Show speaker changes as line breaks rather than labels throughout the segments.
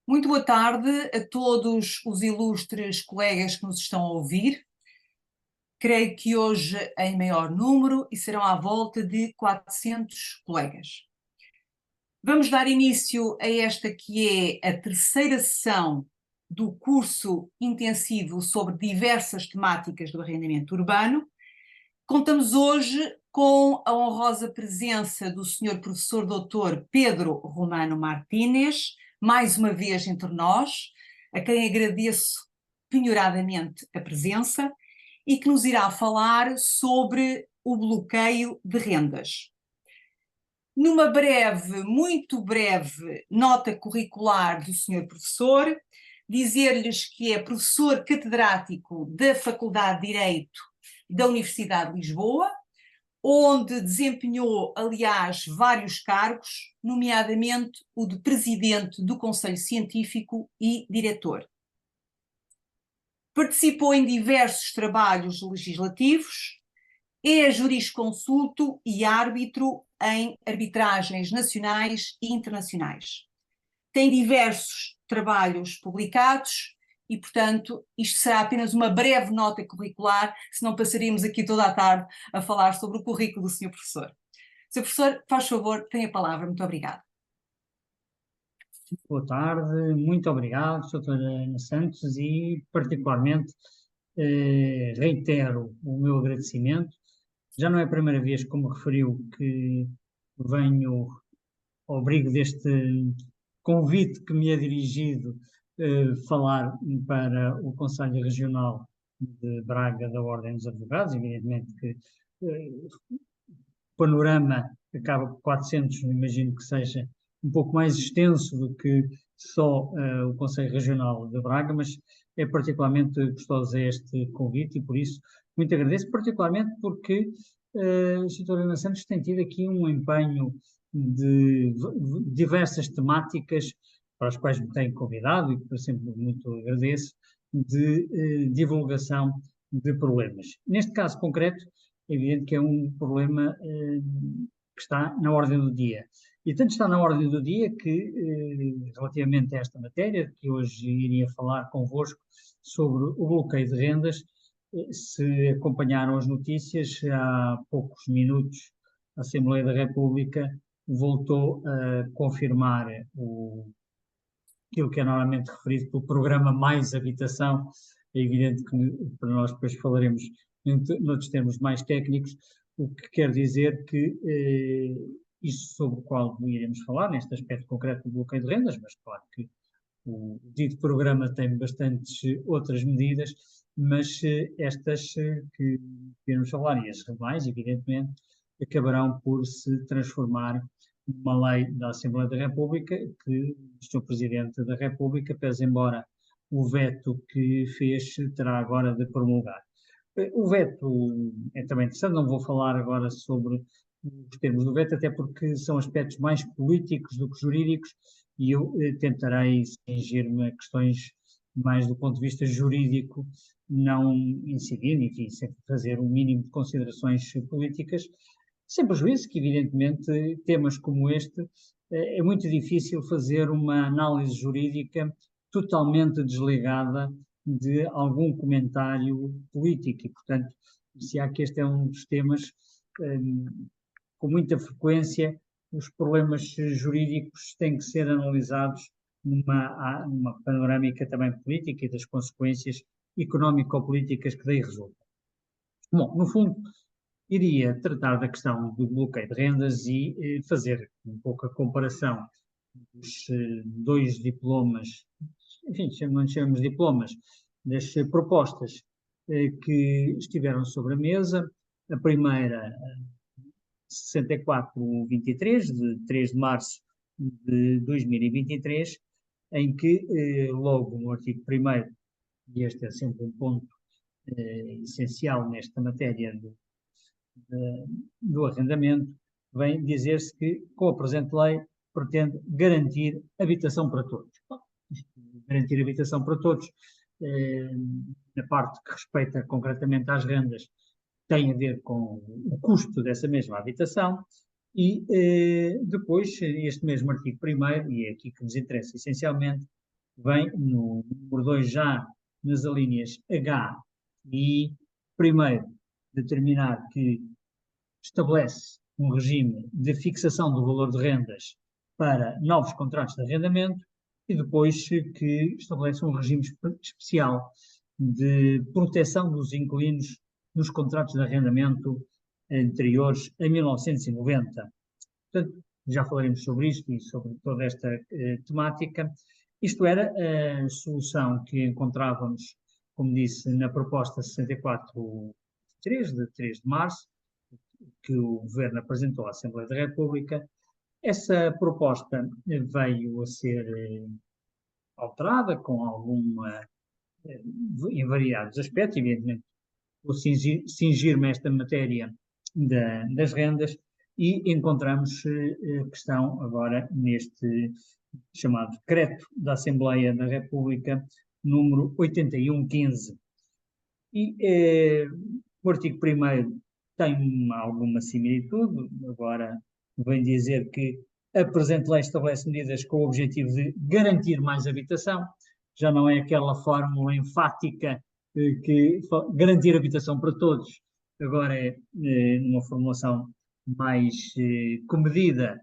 Muito boa tarde a todos os ilustres colegas que nos estão a ouvir. Creio que hoje em maior número e serão à volta de 400 colegas. Vamos dar início a esta que é a terceira sessão do curso intensivo sobre diversas temáticas do arrendamento urbano. Contamos hoje com a honrosa presença do Sr. Professor Dr. Pedro Romano Martínez, mais uma vez entre nós, a quem agradeço penhoradamente a presença, e que nos irá falar sobre o bloqueio de rendas. Numa breve, muito breve nota curricular do Sr. Professor, dizer-lhes que é professor catedrático da Faculdade de Direito da Universidade de Lisboa, onde desempenhou, aliás, vários cargos, nomeadamente o de presidente do Conselho Científico e diretor. Participou em diversos trabalhos legislativos, é jurisconsulto e árbitro em arbitragens nacionais e internacionais. Tem diversos trabalhos publicados e, portanto, isto será apenas uma breve nota curricular, senão passaríamos aqui toda a tarde a falar sobre o currículo do Sr. Professor. Sr. Professor, faz favor, tem a palavra. Muito obrigada.
Boa tarde, muito obrigado, doutora Ana Santos, e particularmente reitero o meu agradecimento. Já não é a primeira vez, como referiu, que venho ao abrigo deste convite que me é dirigido falar para o Conselho Regional de Braga da Ordem dos Advogados. Evidentemente que o panorama acaba por 400, imagino que seja um pouco mais extenso do que só o Conselho Regional de Braga, mas é particularmente gostoso este convite e por isso muito agradeço, particularmente porque a doutora Ana Santos tem tido aqui um empenho de diversas temáticas para as quais me tem convidado e que por sempre muito agradeço, de divulgação de problemas. Neste caso concreto, é evidente que é um problema que está na ordem do dia. E tanto está na ordem do dia que, relativamente a esta matéria, que hoje iria falar convosco sobre o bloqueio de rendas, se acompanharam as notícias, há poucos minutos a Assembleia da República voltou a confirmar aquilo que é normalmente referido pelo programa Mais Habitação. É evidente que para nós depois falaremos noutros termos mais técnicos, o que quer dizer que isto sobre o qual iremos falar, neste aspecto concreto do bloqueio de rendas, mas claro que o dito programa tem bastantes outras medidas, mas estas que iremos falar e as demais, evidentemente, acabarão por se transformar numa lei da Assembleia da República que o Sr. Presidente da República, pese embora o veto que fez, terá agora de promulgar. O veto é também interessante, não vou falar agora sobre os termos do veto, até porque são aspectos mais políticos do que jurídicos, e eu tentarei cingir-me a questões mais do ponto de vista jurídico, não incidir, enfim, sempre fazer um mínimo de considerações políticas, sem prejuízo que, evidentemente, temas como este, é muito difícil fazer uma análise jurídica totalmente desligada de algum comentário político e, portanto, se há que este é um dos temas com muita frequência, os problemas jurídicos têm que ser analisados numa panorâmica também política e das consequências económico-políticas que daí resultam. Bom, no fundo, iria tratar da questão do bloqueio de rendas e fazer um pouco a comparação dos dois diplomas, enfim, não chamamos diplomas, das propostas que estiveram sobre a mesa. A primeira, 6423, de 3 de março de 2023, em que, logo no artigo 1º, e este é sempre um ponto essencial nesta matéria do arrendamento, vem dizer-se que, com a presente lei, pretende garantir habitação para todos. Bom, garantir habitação para todos, na parte que respeita concretamente às rendas, tem a ver com o custo dessa mesma habitação e depois este mesmo artigo 1º, e é aqui que nos interessa essencialmente, vem no número 2 já nas alíneas H e primeiro determinar que estabelece um regime de fixação do valor de rendas para novos contratos de arrendamento e depois que estabelece um regime especial de proteção dos inquilinos nos contratos de arrendamento anteriores a 1990. Portanto, já falaremos sobre isto e sobre toda esta temática. Isto era a solução que encontrávamos, como disse, na proposta 64.3, de 3 de março, que o Governo apresentou à Assembleia da República. Essa proposta veio a ser alterada com alguma, em variados aspectos, evidentemente, vou cingir-me a esta matéria das rendas e encontramos a questão agora neste chamado Decreto da Assembleia da República, número 8115. E o artigo 1º tem alguma similitude, agora vem dizer que a presente lei estabelece medidas com o objetivo de garantir mais habitação, já não é aquela fórmula enfática que garantir habitação para todos, agora é numa formulação mais comedida,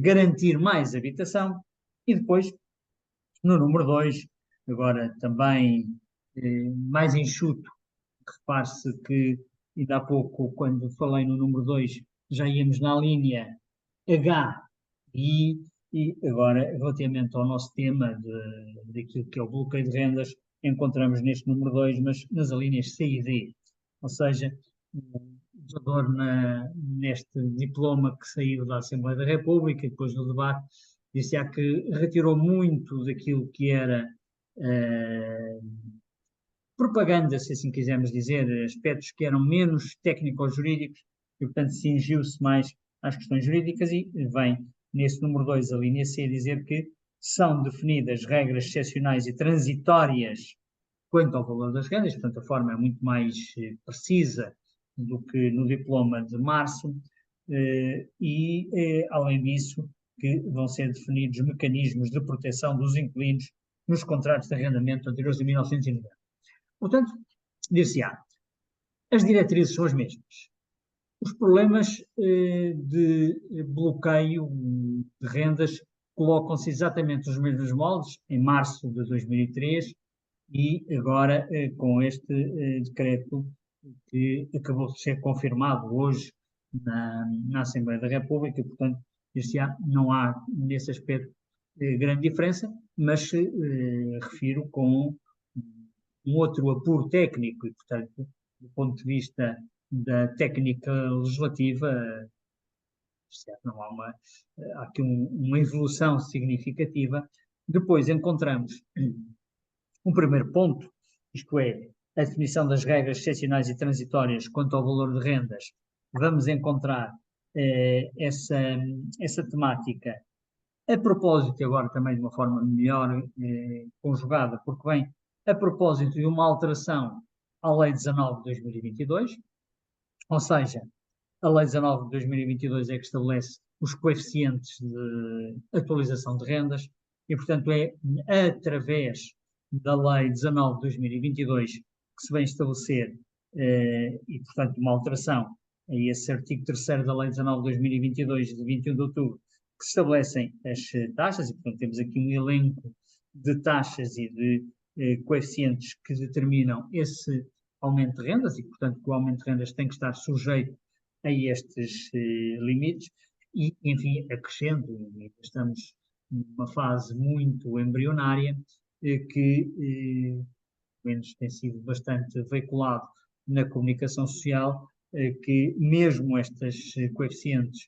garantir mais habitação, e depois, no número 2, agora também mais enxuto, repare-se que ainda há pouco, quando falei no número 2, já íamos na linha H e agora, relativamente ao nosso tema daquilo que é o bloqueio de rendas, encontramos neste número 2, mas nas alíneas C e D. Ou seja, o legislador neste diploma que saiu da Assembleia da República, depois do debate, disse que retirou muito daquilo que era propaganda, se assim quisermos dizer, aspectos que eram menos técnico-jurídicos e, portanto, cingiu-se mais às questões jurídicas e vem nesse número 2, a linha C, dizer que são definidas regras excepcionais e transitórias quanto ao valor das rendas, portanto, a forma é muito mais precisa do que no diploma de março e, além disso, que vão ser definidos mecanismos de proteção dos inquilinos nos contratos de arrendamento anteriores a 1990. Portanto, dir-se-á, as diretrizes são as mesmas. Os problemas de bloqueio de rendas colocam-se exatamente nos mesmos moldes em março de 2003 e agora com este decreto que acabou de ser confirmado hoje na Assembleia da República, e, portanto, dir-se-á, não há nesse aspecto grande diferença, mas refiro com um outro apuro técnico e, portanto, do ponto de vista da técnica legislativa, não há há aqui uma evolução significativa. Depois encontramos um primeiro ponto, isto é, a definição das regras excepcionais e transitórias quanto ao valor de rendas. Vamos encontrar essa temática a propósito, agora também de uma forma melhor conjugada, porque vem a propósito de uma alteração à Lei 19 de 2022, ou seja, a Lei 19 de 2022 é que estabelece os coeficientes de atualização de rendas e, portanto, é através da Lei 19 de 2022 que se vem estabelecer e, portanto, uma alteração a esse artigo 3º da Lei 19 de 2022, de 21 de outubro, que se estabelecem as taxas, e, portanto, temos aqui um elenco de taxas e de coeficientes que determinam esse aumento de rendas, e, portanto, que o aumento de rendas tem que estar sujeito a estes limites, e, enfim, acrescento, estamos numa fase muito embrionária, que, pelo menos tem sido bastante veiculado na comunicação social, que mesmo estes coeficientes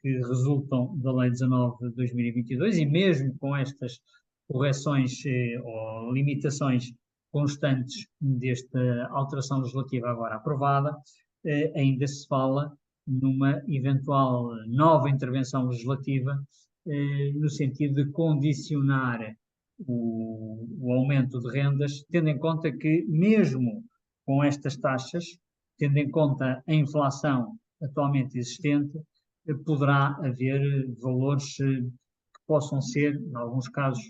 que resultam da Lei 19 de 2022 e mesmo com estas correções ou limitações constantes desta alteração legislativa agora aprovada, ainda se fala numa eventual nova intervenção legislativa no sentido de condicionar o aumento de rendas, tendo em conta que mesmo com estas taxas, tendo em conta a inflação atualmente existente, poderá haver valores que possam ser, em alguns casos,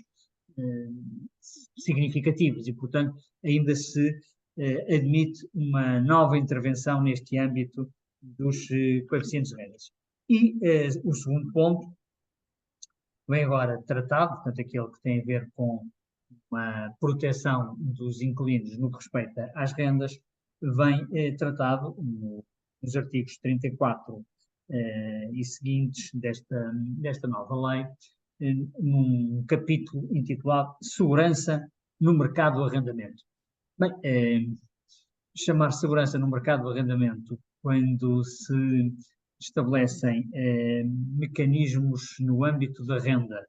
significativos e, portanto, ainda se admite uma nova intervenção neste âmbito dos coeficientes de rendas. E o segundo ponto vem agora tratado, portanto, aquele que tem a ver com uma proteção dos inquilinos no que respeita às rendas, vem tratado nos artigos 34 e seguintes desta nova lei, num capítulo intitulado Segurança no Mercado do Arrendamento. Bem, chamar segurança no mercado do arrendamento quando se estabelecem mecanismos no âmbito da renda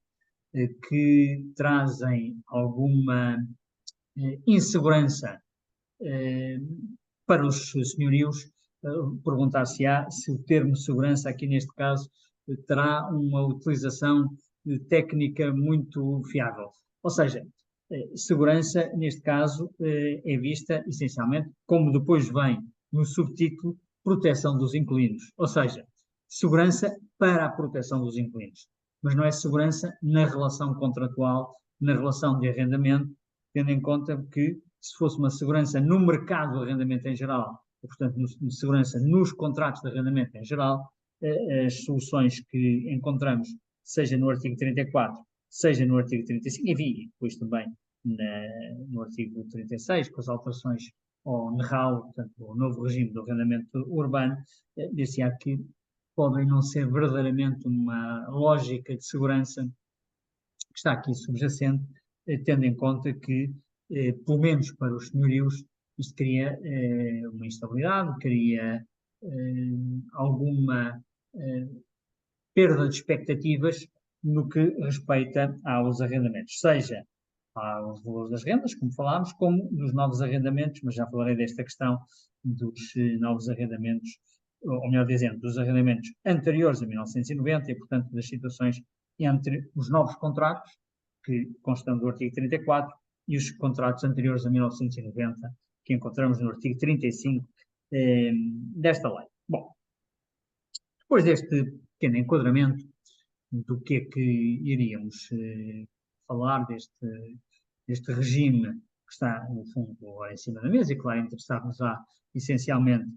que trazem alguma insegurança para os senhorios, perguntar-se-á se o termo segurança aqui neste caso terá uma utilização técnica muito fiável. Ou seja, segurança neste caso é vista essencialmente, como depois vem no subtítulo, proteção dos inquilinos. Ou seja, segurança para a proteção dos inquilinos. Mas não é segurança na relação contratual, na relação de arrendamento, tendo em conta que se fosse uma segurança no mercado do arrendamento em geral, ou, portanto, segurança nos contratos de arrendamento em geral, as soluções que encontramos, seja no artigo 34, seja no artigo 35, enfim, depois também no artigo 36, com as alterações ao NRAU, portanto, o novo regime do arrendamento urbano, dir-se-á que podem não ser verdadeiramente uma lógica de segurança que está aqui subjacente, tendo em conta que, pelo menos para os senhorios, isto cria uma instabilidade, cria alguma perda de expectativas no que respeita aos arrendamentos, seja aos valores das rendas, como falámos, como dos novos arrendamentos, mas já falarei desta questão dos novos arrendamentos, ou melhor dizendo, dos arrendamentos anteriores a 1990 e, portanto, das situações entre os novos contratos, que constam do artigo 34, e os contratos anteriores a 1990, que encontramos no artigo 35 desta lei. Bom, depois deste pequeno enquadramento do que é que iríamos falar deste regime que está, no fundo, agora em cima da mesa e que vai interessar-nos essencialmente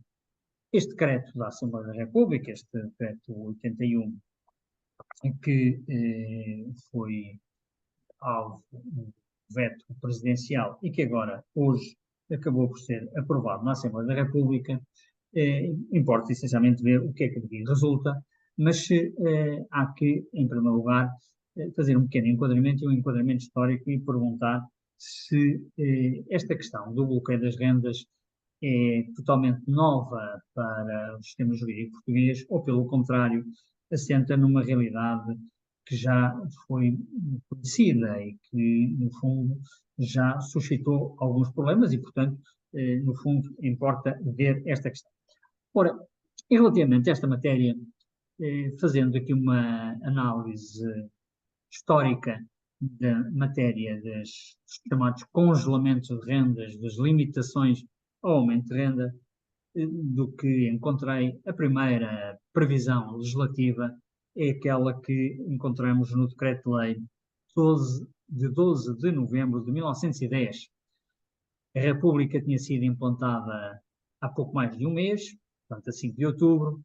este decreto da Assembleia da República, este decreto 81, que foi alvo do veto presidencial e que agora, hoje, acabou por ser aprovado na Assembleia da República. Importa essencialmente ver o que é que daqui resulta, mas há que, em primeiro lugar, fazer um pequeno enquadramento e um enquadramento histórico e perguntar se esta questão do bloqueio das rendas é totalmente nova para o sistema jurídico português ou, pelo contrário, assenta numa realidade que já foi conhecida e que, no fundo, já suscitou alguns problemas e, portanto, no fundo, importa ver esta questão. Ora, relativamente a esta matéria, fazendo aqui uma análise histórica da matéria dos chamados congelamentos de rendas, das limitações ao aumento de renda, do que encontrei, a primeira previsão legislativa é aquela que encontramos no Decreto-Lei de 12 de novembro de 1910. A República tinha sido implantada há pouco mais de um mês, portanto, a 5 de outubro,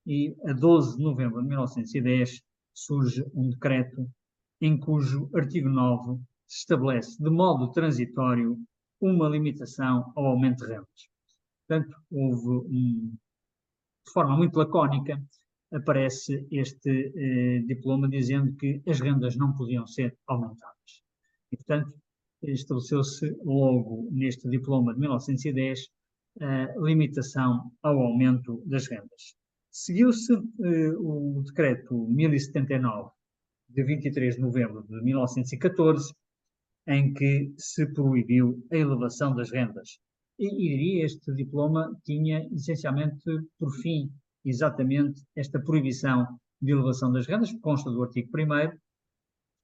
e a 12 de novembro de 1910 surge um decreto em cujo artigo 9 se estabelece de modo transitório uma limitação ao aumento de rendas. Portanto, de forma muito lacónica, aparece este diploma dizendo que as rendas não podiam ser aumentadas. E, portanto, estabeleceu-se logo neste diploma de 1910 a limitação ao aumento das rendas. Seguiu-se o decreto 1079, de 23 de novembro de 1914, em que se proibiu a elevação das rendas. E diria, este diploma tinha essencialmente por fim exatamente esta proibição de elevação das rendas, que consta do artigo 1º,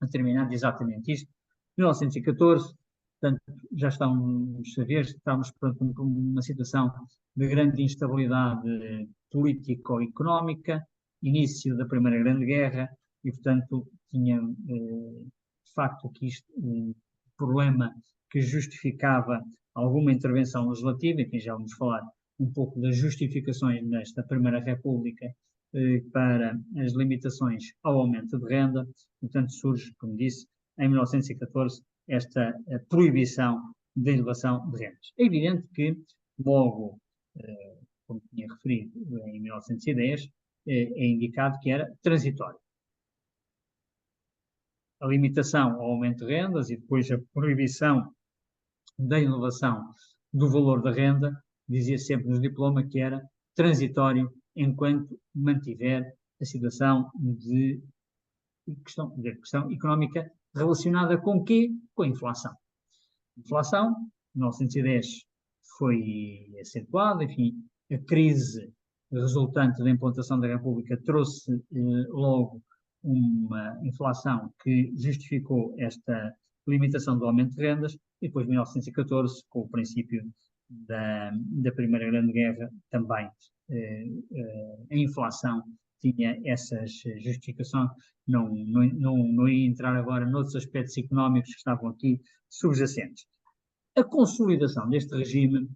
determinando exatamente isto. 1914, portanto, já estamos a ver, estamos perante uma situação de grande instabilidade político-económica, início da Primeira Grande Guerra, e, portanto, tinha, de facto que isto, um problema que justificava alguma intervenção legislativa, enfim, já vamos falar um pouco das justificações nesta Primeira República para as limitações ao aumento de renda. Portanto, surge, como disse, em 1914, esta proibição da elevação de rendas. É evidente que, logo, como tinha referido, em 1910, é indicado que era transitório. A limitação ao aumento de rendas e depois a proibição da elevação do valor da renda, dizia sempre no diploma que era transitório enquanto mantiver a situação de questão económica relacionada com o quê? Com a inflação. A inflação, em 1910, foi acentuada, enfim, a crise resultante da implantação da República trouxe logo uma inflação que justificou esta limitação do aumento de rendas, e depois, em 1914, com o princípio da Primeira Grande Guerra, também a inflação tinha essas justificações. Não ia entrar agora noutros aspectos económicos que estavam aqui subjacentes. A consolidação deste regime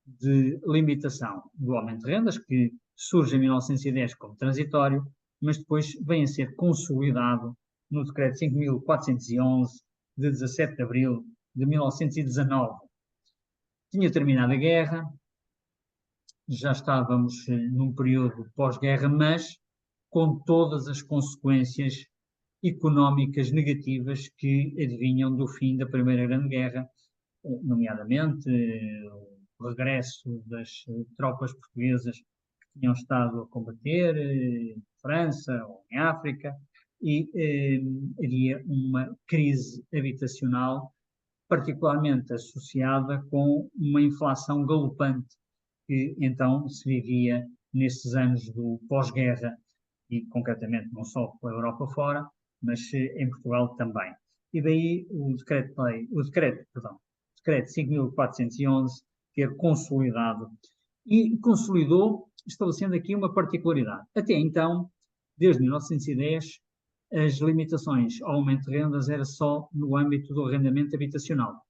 de limitação do aumento de rendas, que surge em 1910 como transitório, mas depois vem a ser consolidado no Decreto 5.411, de 17 de abril de 1919. Tinha terminado a guerra, já estávamos num período pós-guerra, mas com todas as consequências económicas negativas que advinham do fim da Primeira Grande Guerra, nomeadamente o regresso das tropas portuguesas que tinham estado a combater em França ou em África, e havia uma crise habitacional particularmente associada com uma inflação galopante que então se vivia nesses anos do pós-guerra, e concretamente não só pela Europa fora, mas em Portugal também. E daí o decreto 5.411 ter consolidado, e consolidou, estabelecendo aqui uma particularidade. Até então, desde 1910, as limitações ao aumento de rendas era só no âmbito do arrendamento habitacional.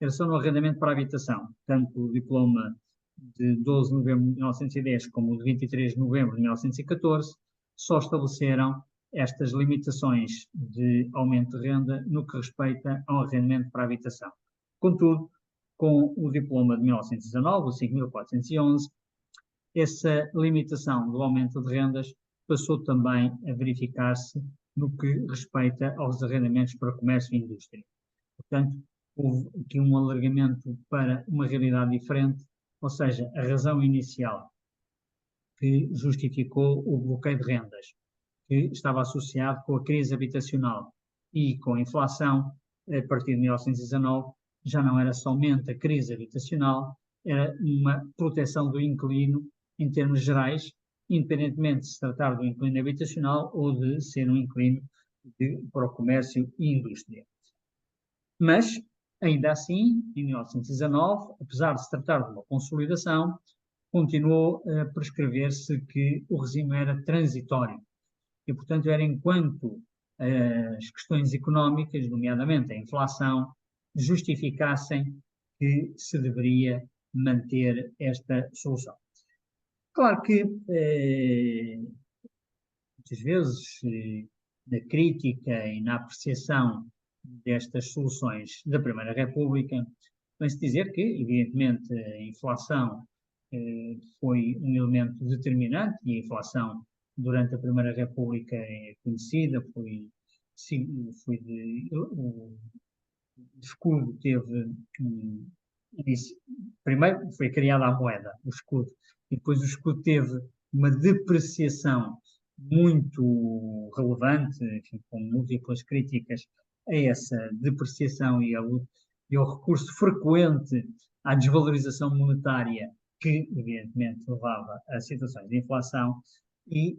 Era só no arrendamento para habitação. Tanto o diploma de 12 de novembro de 1910 como o de 23 de novembro de 1914 só estabeleceram estas limitações de aumento de renda no que respeita ao arrendamento para habitação. Contudo, com o diploma de 1919, o 5.411, essa limitação do aumento de rendas passou também a verificar-se no que respeita aos arrendamentos para comércio e indústria. Portanto, houve aqui um alargamento para uma realidade diferente, ou seja, a razão inicial que justificou o bloqueio de rendas, que estava associado com a crise habitacional e com a inflação, a partir de 1919, já não era somente a crise habitacional, era uma proteção do inquilino em termos gerais, independentemente de se tratar do inquilino habitacional ou de ser um inquilino para o comércio e indústria. Mas, ainda assim, em 1919, apesar de se tratar de uma consolidação, continuou a prescrever-se que o regime era transitório. E, portanto, era enquanto as questões económicas, nomeadamente a inflação, justificassem que se deveria manter esta solução. Claro que, muitas vezes, na crítica e na apreciação destas soluções da Primeira República, vem-se dizer que, evidentemente, a inflação foi um elemento determinante, e a inflação durante a Primeira República é conhecida, o escudo teve primeiro foi criada a moeda, o escudo, e depois o escudo teve uma depreciação muito relevante, enfim, com múltiplas críticas a essa depreciação e ao recurso frequente à desvalorização monetária, que evidentemente levava a situações de inflação, e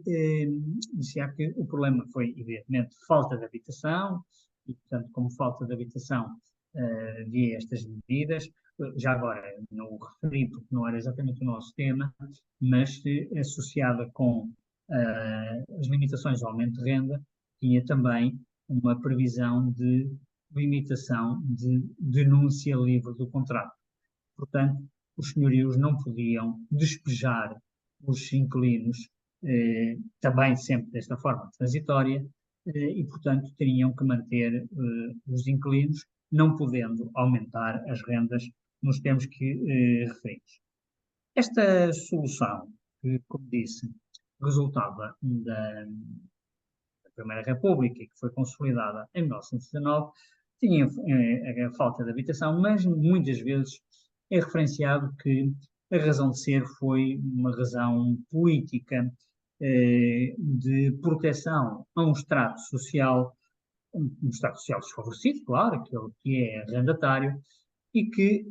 dizia que o problema foi evidentemente falta de habitação, e portanto como falta de habitação havia estas medidas. Já agora não o referi porque não era exatamente o nosso tema, mas associada com as limitações ao aumento de renda, tinha também uma previsão de limitação de denúncia livre do contrato. Portanto, os senhorios não podiam despejar os inquilinos, também sempre desta forma transitória, e, portanto, teriam que manter os inquilinos, não podendo aumentar as rendas nos termos que referimos. Esta solução, que, como disse, resultava da Primeira República e que foi consolidada em 1919, tinha a falta de habitação, mas muitas vezes é referenciado que a razão de ser foi uma razão política de proteção a um extrato social, desfavorecido, claro, aquele que é arrendatário, e que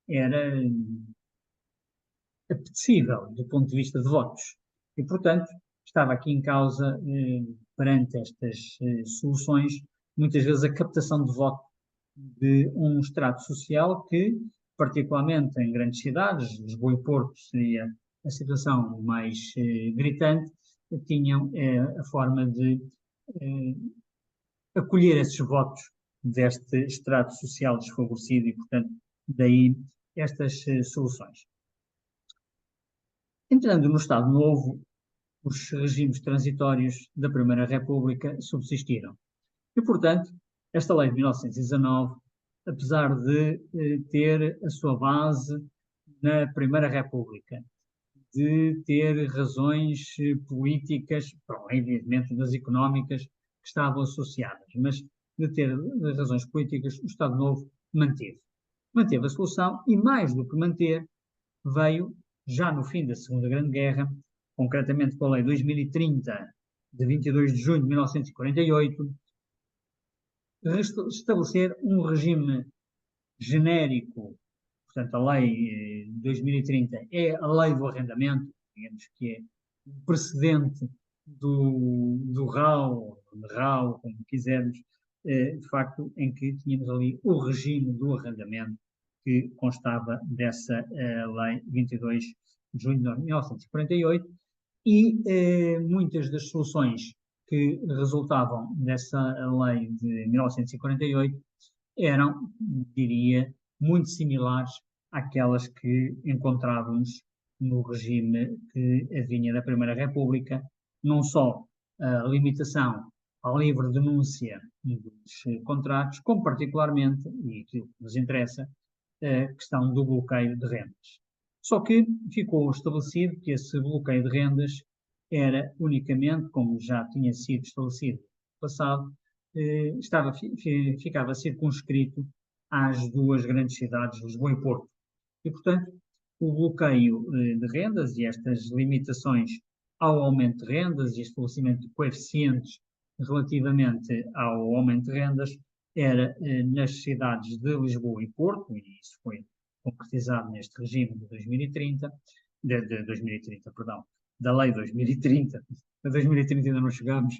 era apetecível do ponto de vista de votos. E, portanto, estava aqui em causa, perante estas soluções, muitas vezes a captação de voto de um extrato social que, particularmente em grandes cidades, Lisboa e Porto seria a situação mais gritante, tinham a forma de acolher esses votos deste extrato social desfavorecido e, portanto, daí estas soluções. Entrando no Estado Novo, os regimes transitórios da Primeira República subsistiram. E, portanto, esta lei de 1919, apesar de ter a sua base na Primeira República, de ter razões políticas, evidentemente das económicas, que estavam associadas, mas de ter razões políticas, o Estado Novo manteve. Manteve a solução e, mais do que manter, veio, já no fim da Segunda Grande Guerra, concretamente com a Lei 2030, de 22 de junho de 1948, estabelecer um regime genérico. Portanto, a Lei 2030 é a Lei do Arrendamento, digamos que é o precedente do RAU, como quisermos, de facto, em que tínhamos ali o regime do arrendamento que constava dessa Lei 22 de junho de 1948 e muitas das soluções que resultavam dessa lei de 1948 eram, diria, muito similares àquelas que encontrávamos no regime que vinha da Primeira República, não só a limitação à livre denúncia dos contratos, como particularmente, e aquilo que nos interessa, a questão do bloqueio de rendas. Só que ficou estabelecido que esse bloqueio de rendas era unicamente, como já tinha sido estabelecido no passado, ficava circunscrito às duas grandes cidades, Lisboa e Porto. E, portanto, o bloqueio de rendas e estas limitações ao aumento de rendas e estabelecimento de coeficientes relativamente ao aumento de rendas era nas cidades de Lisboa e Porto, e isso foi concretizado neste regime de 2030, de 2030, perdão, da Lei 2030, a 2030 ainda não chegamos,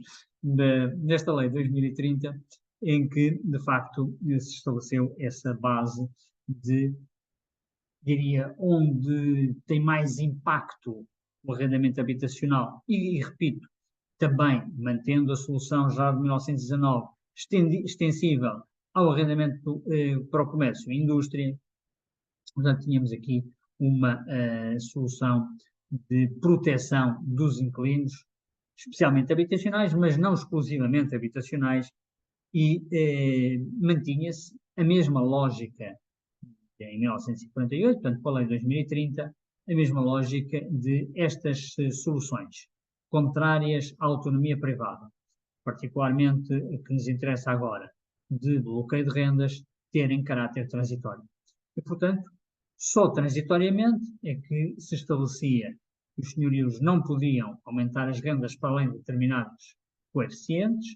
nesta Lei 2030, em que, de facto, se estabeleceu essa base de, diria, onde tem mais impacto o arrendamento habitacional, e repito, também mantendo a solução já de 1919, extensível ao arrendamento para o comércio e indústria. Portanto, tínhamos aqui uma solução de proteção dos inquilinos, especialmente habitacionais, mas não exclusivamente habitacionais, e mantinha-se a mesma lógica em 1948, portanto, com a Lei de 2030, a mesma lógica de estas soluções contrárias à autonomia privada, particularmente o que nos interessa agora, de bloqueio de rendas, terem caráter transitório. E, portanto, só transitoriamente é que se estabelecia que os senhorios não podiam aumentar as rendas para além de determinados coeficientes,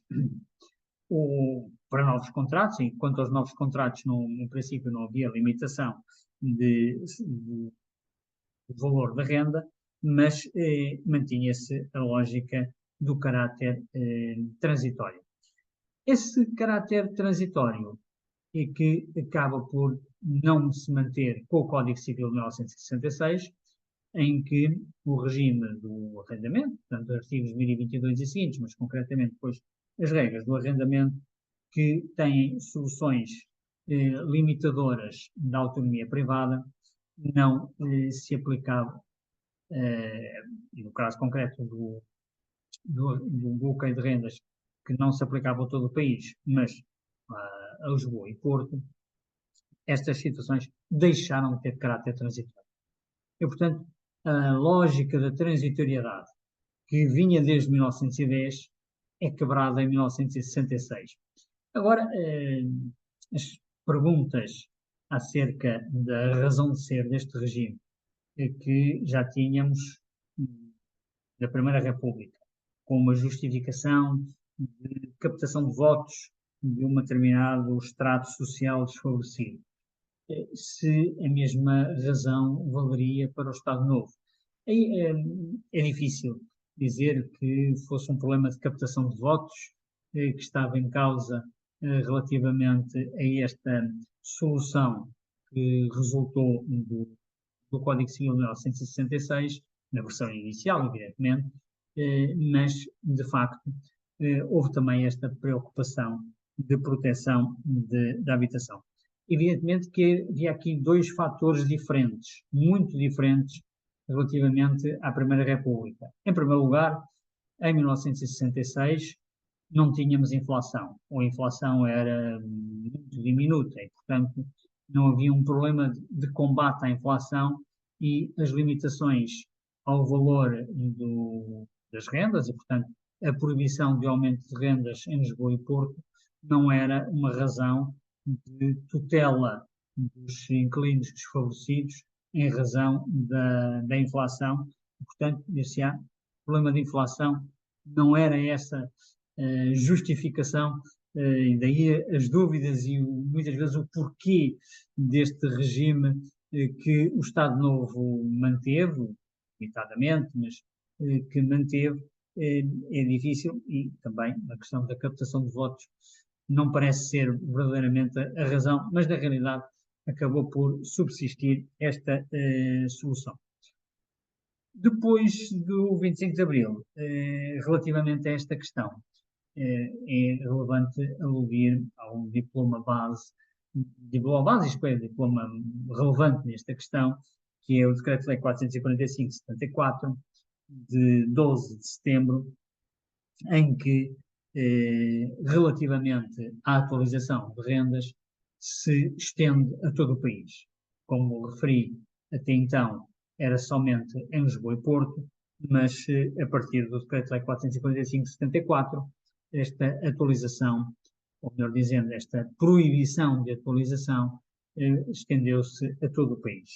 ou para novos contratos, e quanto aos novos contratos, no princípio não havia limitação de valor da renda, mas mantinha-se a lógica do caráter transitório. Esse caráter transitório é que acaba por não se manter com o Código Civil de 1966, em que o regime do arrendamento, portanto, artigos 1022 e seguintes, mas concretamente depois as regras do arrendamento, que têm soluções limitadoras da autonomia privada não se aplicava, no caso concreto do bloqueio de rendas, que não se aplicava a todo o país, mas a Lisboa e Porto, estas situações deixaram de ter caráter transitório. E, portanto, a lógica da transitoriedade, que vinha desde 1910, é quebrada em 1966. Agora, as perguntas acerca da razão de ser deste regime, que já tínhamos da Primeira República, com uma justificação de captação de votos de um determinado extrato social desfavorecido. Se a mesma razão valeria para o Estado Novo. Aí é difícil dizer que fosse um problema de captação de votos que estava em causa relativamente a esta solução que resultou do Código Civil de 1966, na versão inicial, evidentemente, mas, de facto, houve também esta preocupação de proteção da habitação. Evidentemente que havia aqui dois fatores diferentes, muito diferentes, relativamente à Primeira República. Em primeiro lugar, em 1966, não tínhamos inflação, ou a inflação era muito diminuta e, portanto, não havia um problema de combate à inflação e as limitações ao valor das rendas e, portanto, a proibição de aumento de rendas em Lisboa e Porto não era uma razão de tutela dos inquilinos desfavorecidos em razão da inflação. Portanto, dir-se-á, o problema de inflação não era essa justificação, e daí as dúvidas e muitas vezes o porquê deste regime que o Estado Novo manteve, limitadamente, mas que manteve, é difícil, e também a questão da captação de votos não parece ser verdadeiramente a razão, mas na realidade acabou por subsistir esta solução. Depois do 25 de Abril, relativamente a esta questão, é relevante aludir a um diploma base, isto é, diploma relevante nesta questão, que é o Decreto-Lei 445/74, de 12 de setembro, em que, relativamente à atualização de rendas, se estende a todo o país. Como referi, até então era somente em Lisboa e Porto, mas a partir do Decreto-Lei 445/74, esta atualização, ou melhor dizendo, esta proibição de atualização, estendeu-se a todo o país.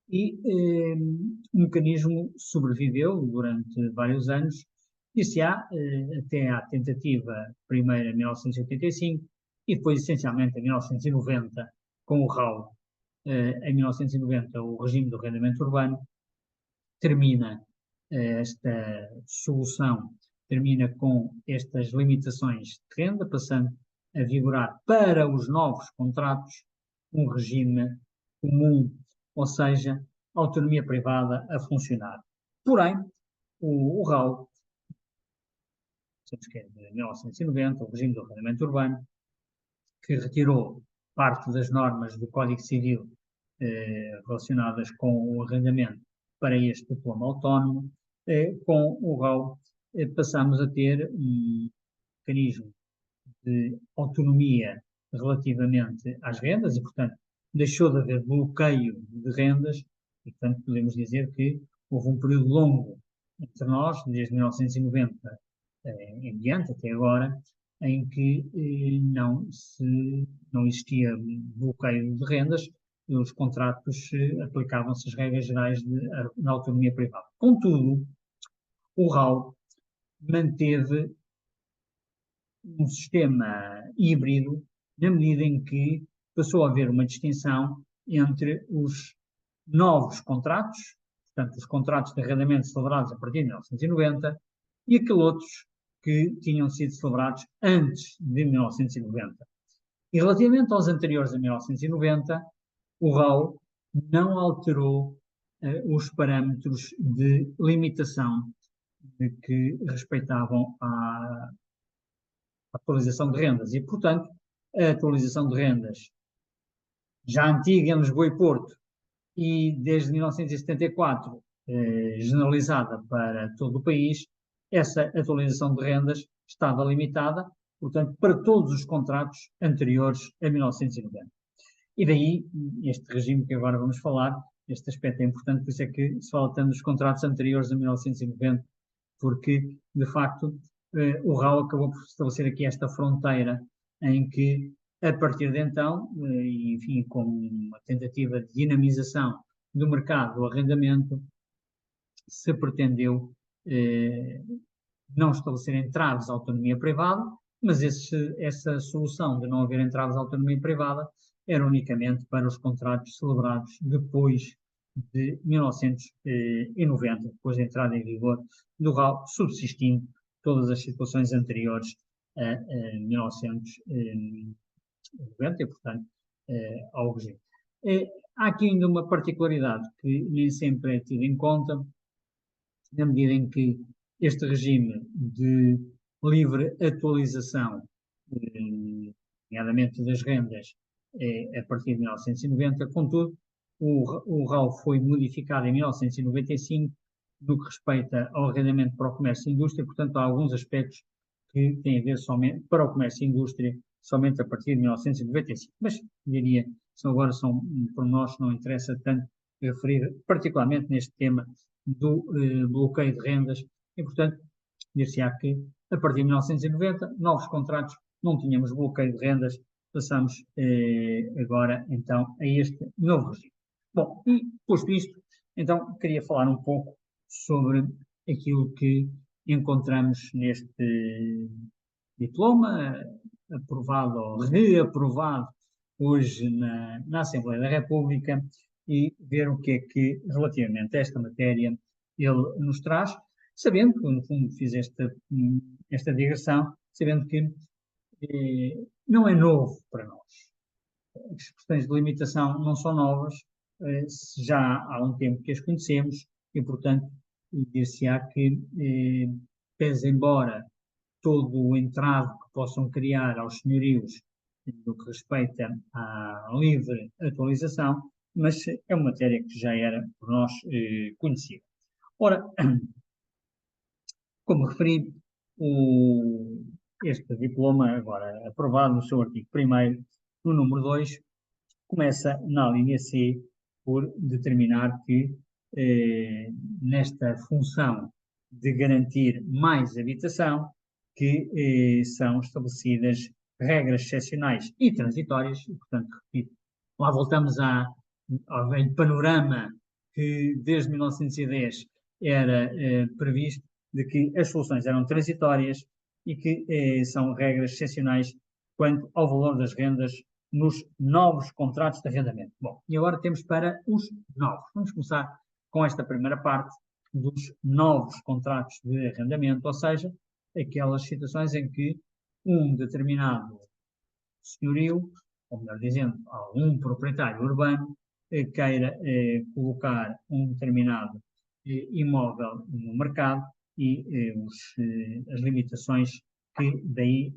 E o mecanismo sobreviveu durante vários anos, dir-se-á, até à tentativa primeira em 1985 e depois essencialmente em 1990 com o RAU. Em 1990 o regime do arrendamento urbano termina esta solução, termina com estas limitações de renda, passando a vigorar para os novos contratos um regime comum, ou seja, autonomia privada a funcionar. Porém, o RAU, que é de 1990, o regime do arrendamento urbano, que retirou parte das normas do Código Civil relacionadas com o arrendamento para este diploma autónomo, com o RAU passamos a ter um mecanismo de autonomia relativamente às rendas e, portanto, deixou de haver bloqueio de rendas e, portanto, podemos dizer que houve um período longo entre nós, desde 1990 em diante, até agora, em que não existia bloqueio de rendas, os contratos aplicavam-se as regras gerais da autonomia privada. Contudo, o RAU manteve um sistema híbrido na medida em que passou a haver uma distinção entre os novos contratos, portanto, os contratos de arrendamento celebrados a partir de 1990 e aqueles outros que tinham sido celebrados antes de 1990. E relativamente aos anteriores a 1990, o RAU não alterou os parâmetros de limitação que respeitavam atualização de rendas. E, portanto, a atualização de rendas já antiga em Lisboa e Porto e desde 1974 generalizada para todo o país, essa atualização de rendas estava limitada, portanto, para todos os contratos anteriores a 1990. E daí, este regime que agora vamos falar, este aspecto é importante, por isso é que se fala tanto dos contratos anteriores a 1990, porque, de facto, o RAU acabou por estabelecer aqui esta fronteira em que, a partir de então, enfim, com uma tentativa de dinamização do mercado do arrendamento, se pretendeu não estabelecer entraves à autonomia privada, mas essa solução de não haver entraves à autonomia privada era unicamente para os contratos celebrados depois de 1990, depois da entrada em vigor do RAU, subsistindo todas as situações anteriores a 1990 e, portanto, ao regime. Há aqui ainda uma particularidade que nem sempre é tida em conta, na medida em que este regime de livre atualização, nomeadamente das rendas, é a partir de 1990, contudo, o RAU foi modificado em 1995 no que respeita ao arrendamento para o comércio e indústria, portanto, há alguns aspectos que têm a ver somente para o comércio e indústria, somente a partir de 1995. Mas, diria, agora são pormenores que não interessa tanto referir, particularmente neste tema do bloqueio de rendas, e, portanto, dir-se-á que, a partir de 1990, novos contratos, não tínhamos bloqueio de rendas, passamos agora, então, a este novo regime. Bom, e, posto isto, então, queria falar um pouco sobre aquilo que encontramos neste diploma, aprovado ou reaprovado hoje na Assembleia da República, e ver o que é que, relativamente a esta matéria, ele nos traz, sabendo que, no fundo, fiz esta digressão, sabendo que não é novo para nós. As questões de limitação não são novas, já há um tempo que as conhecemos e, portanto, dir-se-á que, pese embora todo o entrave que possam criar aos senhorios no que respeita à livre atualização, mas é uma matéria que já era por nós conhecida. Ora, como referi, este diploma, agora aprovado no seu artigo 1º, no número 2, começa na linha C por determinar que, nesta função de garantir mais habitação, que são estabelecidas regras excepcionais e transitórias, e, portanto, repito, lá voltamos ao velho panorama que desde 1910 era previsto, de que as soluções eram transitórias e que são regras excepcionais quanto ao valor das rendas nos novos contratos de arrendamento. Bom, e agora temos para os novos. Vamos começar com esta primeira parte dos novos contratos de arrendamento, ou seja, aquelas situações em que um determinado senhorio, ou melhor dizendo, algum proprietário urbano, queira colocar um determinado imóvel no mercado e as limitações que daí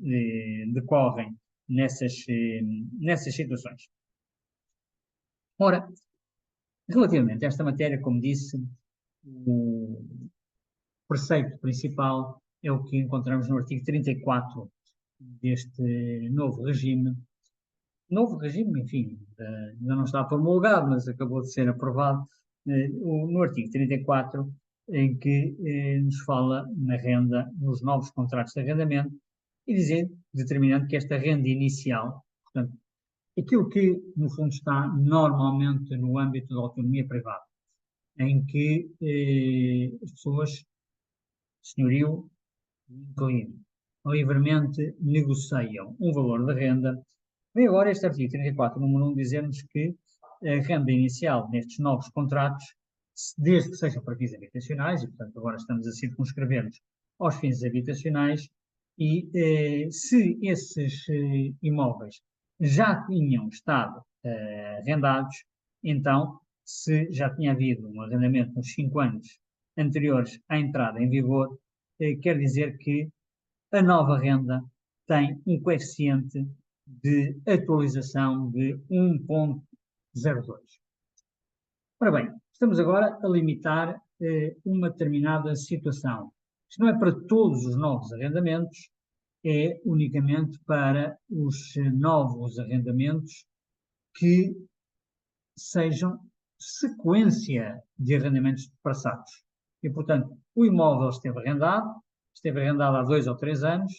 decorrem nessas situações. Ora, relativamente a esta matéria, como disse, o preceito principal é o que encontramos no artigo 34 deste novo regime. Novo regime, enfim, ainda não está promulgado, mas acabou de ser aprovado no artigo 34, em que nos fala na renda, nos novos contratos de arrendamento, e determinando que esta renda inicial, portanto, aquilo que, no fundo, está normalmente no âmbito da autonomia privada, em que as pessoas, senhorio e inquilino, livremente negociam um valor de renda. Vem agora este artigo 34, número 1, dizer-nos que a renda inicial nestes novos contratos, desde que sejam para fins habitacionais, e portanto agora estamos a circunscrever-nos aos fins habitacionais, e se esses imóveis já tinham estado arrendados, então, se já tinha havido um arrendamento nos 5 anos anteriores à entrada em vigor, quer dizer que a nova renda tem um coeficiente de atualização de 1,02. Ora bem, estamos agora a limitar uma determinada situação. Isto não é para todos os novos arrendamentos, é unicamente para os novos arrendamentos que sejam sequência de arrendamentos passados. E, portanto, o imóvel esteve arrendado há 2 ou 3 anos,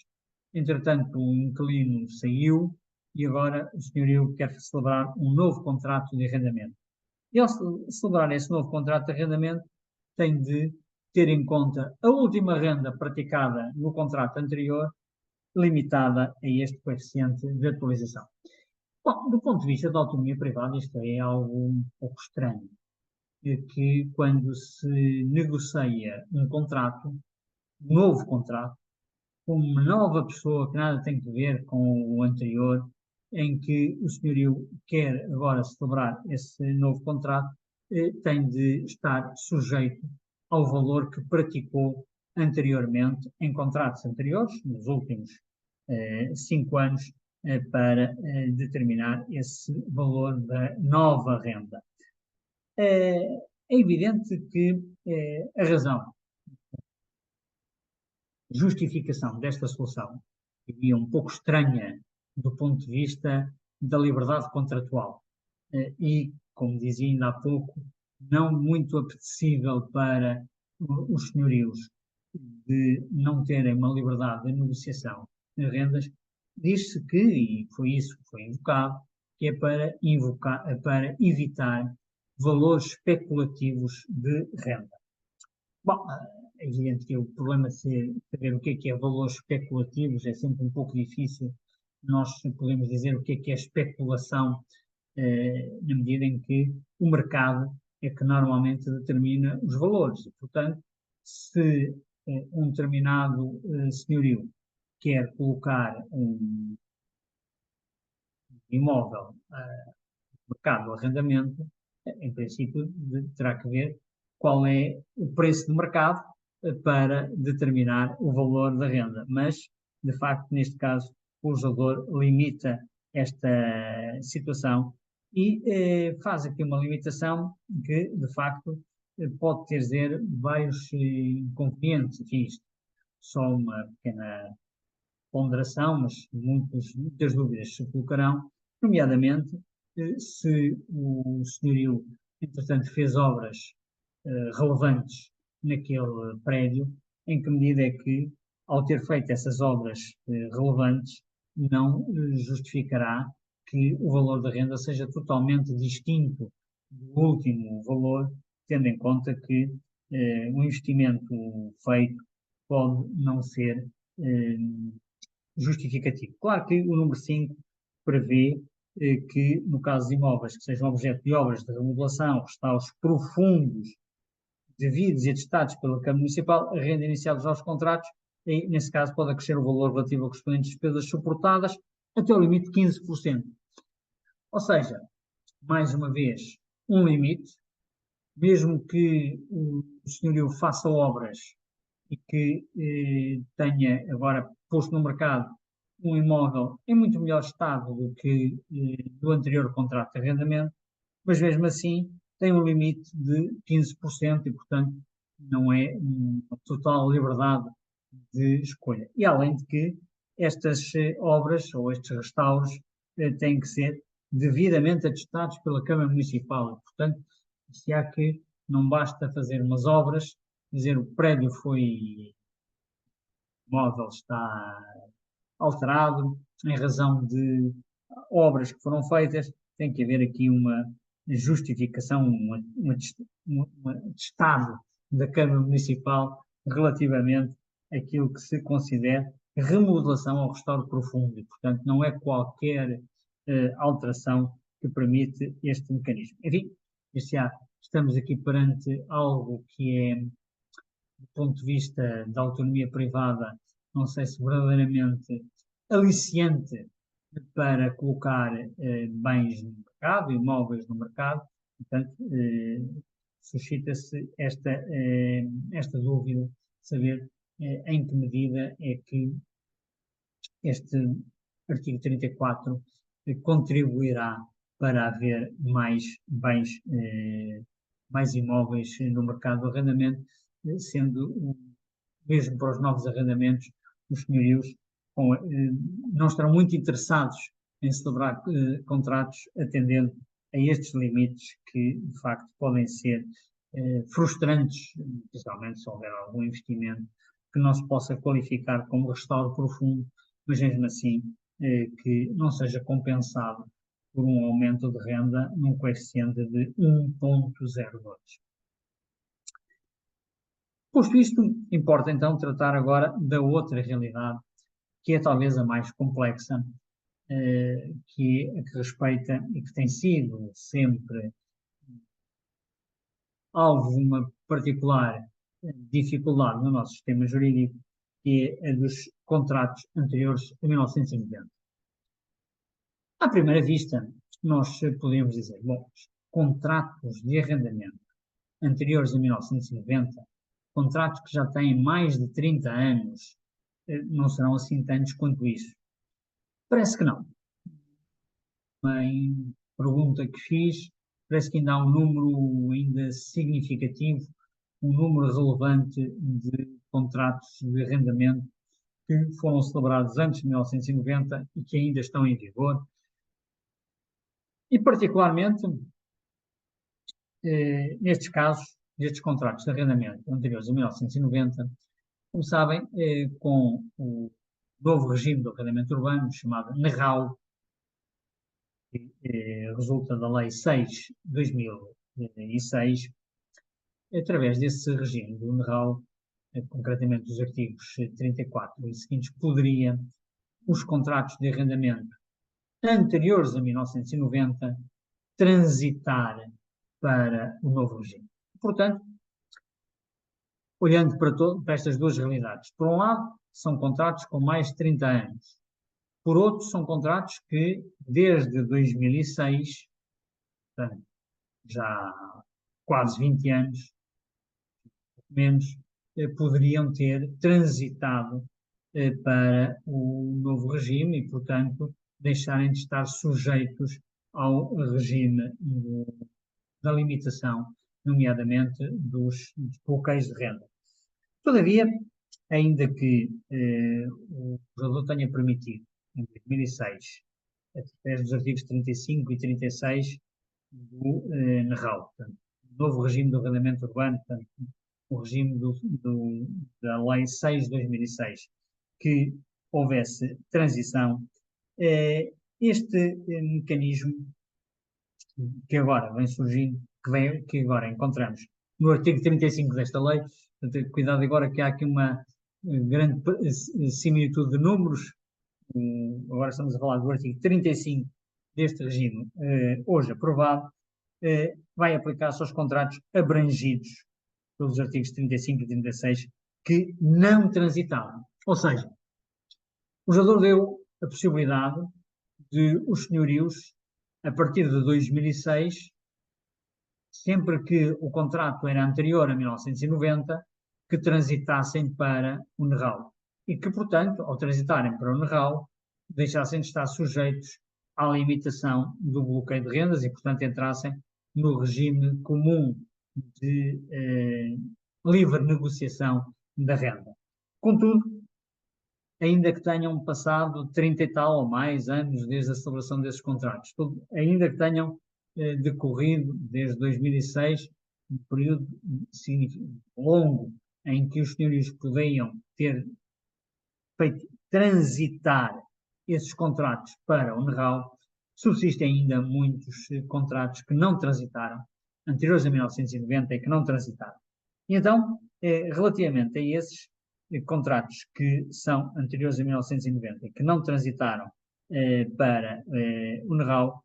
entretanto o inquilino saiu e agora o senhorio quer celebrar um novo contrato de arrendamento. E ao celebrar esse novo contrato de arrendamento, tem de ter em conta a última renda praticada no contrato anterior, limitada a este coeficiente de atualização. Bom, do ponto de vista da autonomia privada, isto é algo um pouco estranho, que quando se negocia um contrato, um novo contrato, com uma nova pessoa que nada tem a ver com o anterior, em que o senhorio quer agora celebrar esse novo contrato, tem de estar sujeito ao valor que praticou anteriormente, em contratos anteriores, nos últimos 5 anos, para determinar esse valor da nova renda. É evidente que a razão, justificação desta solução seria um pouco estranha do ponto de vista da liberdade contratual e, como dizia ainda há pouco, não muito apetecível para os senhorios de não terem uma liberdade de negociação de rendas. Diz-se que, e foi isso que foi invocado, que é para evitar valores especulativos de renda. Bom, é evidente que o problema de saber o que é valores especulativos é sempre um pouco difícil. Nós podemos dizer o que é especulação, na medida em que o mercado é que normalmente determina os valores. E, portanto, se um determinado senhorio quer colocar um imóvel no mercado de arrendamento, em princípio terá que ver qual é o preço de mercado para determinar o valor da renda. Mas, de facto, neste caso, o legislador limita esta situação e faz aqui uma limitação que, de facto, pode ter vários inconvenientes. Enfim, isto só uma pequena ponderação, mas muitas dúvidas se colocarão, nomeadamente se o senhorio, entretanto, fez obras relevantes naquele prédio, em que medida é que, ao ter feito essas obras relevantes, não justificará que o valor da renda seja totalmente distinto do último valor, tendo em conta que o investimento feito pode não ser justificativo. Claro que o número 5 prevê que, no caso de imóveis que sejam objeto de obras de remodelação, restauros profundos, devidos e atestados pela Câmara Municipal, a renda inicial dos novos contratos, e, nesse caso, pode acrescer o valor relativo a correspondentes despesas suportadas até o limite de 15%. Ou seja, mais uma vez, um limite, mesmo que o senhorio faça obras e que tenha agora posto no mercado um imóvel em muito melhor estado do que do anterior contrato de arrendamento, mas mesmo assim tem um limite de 15% e, portanto, não é uma total liberdade de escolha. E além de que estas obras ou estes restauros têm que ser devidamente atestados pela Câmara Municipal. E, portanto, se há que não basta fazer umas obras, dizer o prédio foi, o móvel está alterado em razão de obras que foram feitas, tem que haver aqui uma justificação, um atestado da Câmara Municipal relativamente àquilo que se considera remodelação ou restauro profundo. E, portanto, não é qualquer alteração que permite este mecanismo. Enfim, estamos aqui perante algo que é, do ponto de vista da autonomia privada, não sei se verdadeiramente aliciante para colocar bens no mercado, imóveis no mercado, portanto, suscita-se esta dúvida, saber em que medida é que este artigo 34 contribuirá para haver mais bens, mais imóveis no mercado do arrendamento, sendo mesmo para os novos arrendamentos, os senhorios não estarão muito interessados em celebrar contratos atendendo a estes limites que, de facto, podem ser frustrantes, especialmente se houver algum investimento que não se possa qualificar como restauro profundo, mas mesmo assim que não seja compensado por um aumento de renda num coeficiente de 1,02. Posto isto, importa então tratar agora da outra realidade, que é talvez a mais complexa, que respeita e que tem sido sempre alvo de uma particular dificuldade no nosso sistema jurídico, que é a dos contratos anteriores a 1990. À primeira vista, nós podemos dizer, bom, contratos de arrendamento anteriores a 1990, contratos que já têm mais de 30 anos, não serão assim tantos quanto isso. Parece que não. Uma pergunta que fiz, parece que ainda há um número ainda significativo, um número relevante de contratos de arrendamento que foram celebrados antes de 1990 e que ainda estão em vigor. E, particularmente, nestes casos, destes contratos de arrendamento anteriores a 1990, como sabem, com o novo regime do arrendamento urbano, chamado NERRAU, que resulta da Lei 6/2006, através desse regime do NERRAU, concretamente dos artigos 34 e seguintes, poderia os contratos de arrendamento anteriores a 1990 transitar para o novo regime. Portanto, olhando para estas duas realidades, por um lado, são contratos com mais de 30 anos. Por outro, são contratos que, desde 2006, portanto, já há quase 20 anos, menos, poderiam ter transitado para o novo regime e, portanto, deixarem de estar sujeitos ao regime da limitação, nomeadamente dos bloqueios de renda. Todavia, ainda que o legislador tenha permitido, em 2006, através dos artigos 35 e 36 do NERRAU, portanto, o novo regime do arrendamento urbano, portanto, o regime da Lei 6/2006, que houvesse transição, este mecanismo que agora vem surgindo, que agora encontramos no artigo 35 desta lei, portanto, cuidado agora que há aqui uma grande similitude de números, agora estamos a falar do artigo 35 deste regime, hoje aprovado, vai aplicar-se aos contratos abrangidos pelos artigos 35 e 36 que não transitavam. Ou seja, o legislador deu a possibilidade de os senhorios, a partir de 2006, sempre que o contrato era anterior a 1990, que transitassem para o NERRAU. E que, portanto, ao transitarem para o NERRAU, deixassem de estar sujeitos à limitação do bloqueio de rendas e, portanto, entrassem no regime comum de livre negociação da renda. Contudo, ainda que tenham passado 30 e tal ou mais anos desde a celebração desses contratos, ainda que tenham decorrido desde 2006, um período longo em que os senhorios podiam ter feito transitar esses contratos para o NERRAU, subsistem ainda muitos contratos que não transitaram, anteriores a 1990 e que não transitaram. E então, relativamente a esses contratos que são anteriores a 1990 e que não transitaram para o NERRAU,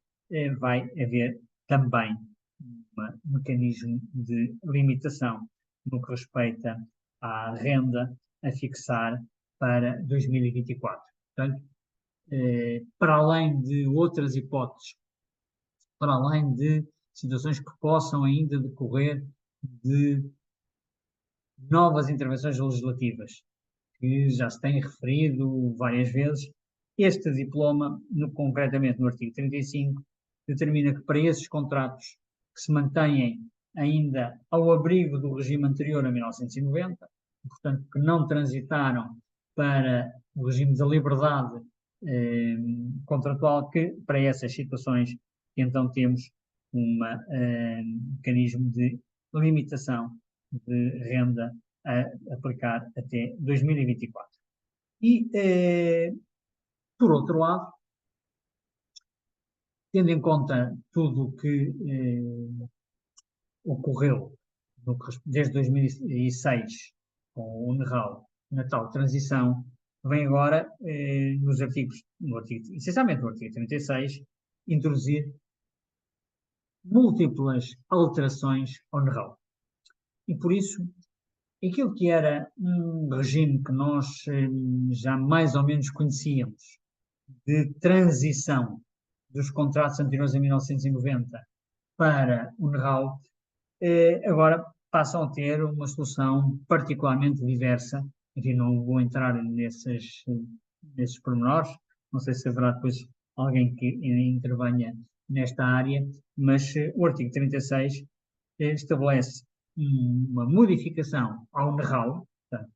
vai haver também um mecanismo de limitação no que respeita à renda a fixar para 2024. Portanto, para além de outras hipóteses, para além de situações que possam ainda decorrer de novas intervenções legislativas, que já se têm referido várias vezes, Este diploma, concretamente no artigo 35, determina que para esses contratos que se mantêm ainda ao abrigo do regime anterior a 1990, portanto, que não transitaram para o regime da liberdade contratual, que para essas situações, então temos um mecanismo de limitação de renda a aplicar até 2024. Por outro lado, tendo em conta tudo o que ocorreu desde 2006 com o NERAL, na tal transição, vem agora, essencialmente no artigo 36, introduzir múltiplas alterações ao NERAL. E por isso, aquilo que era um regime que nós já mais ou menos conhecíamos, de transição dos contratos anteriores a 1990 para o NERAL, agora passam a ter uma solução particularmente diversa. Enfim, não vou entrar nesses pormenores, não sei se haverá depois alguém que intervenha nesta área, mas o artigo 36 estabelece uma modificação ao NERAL, portanto,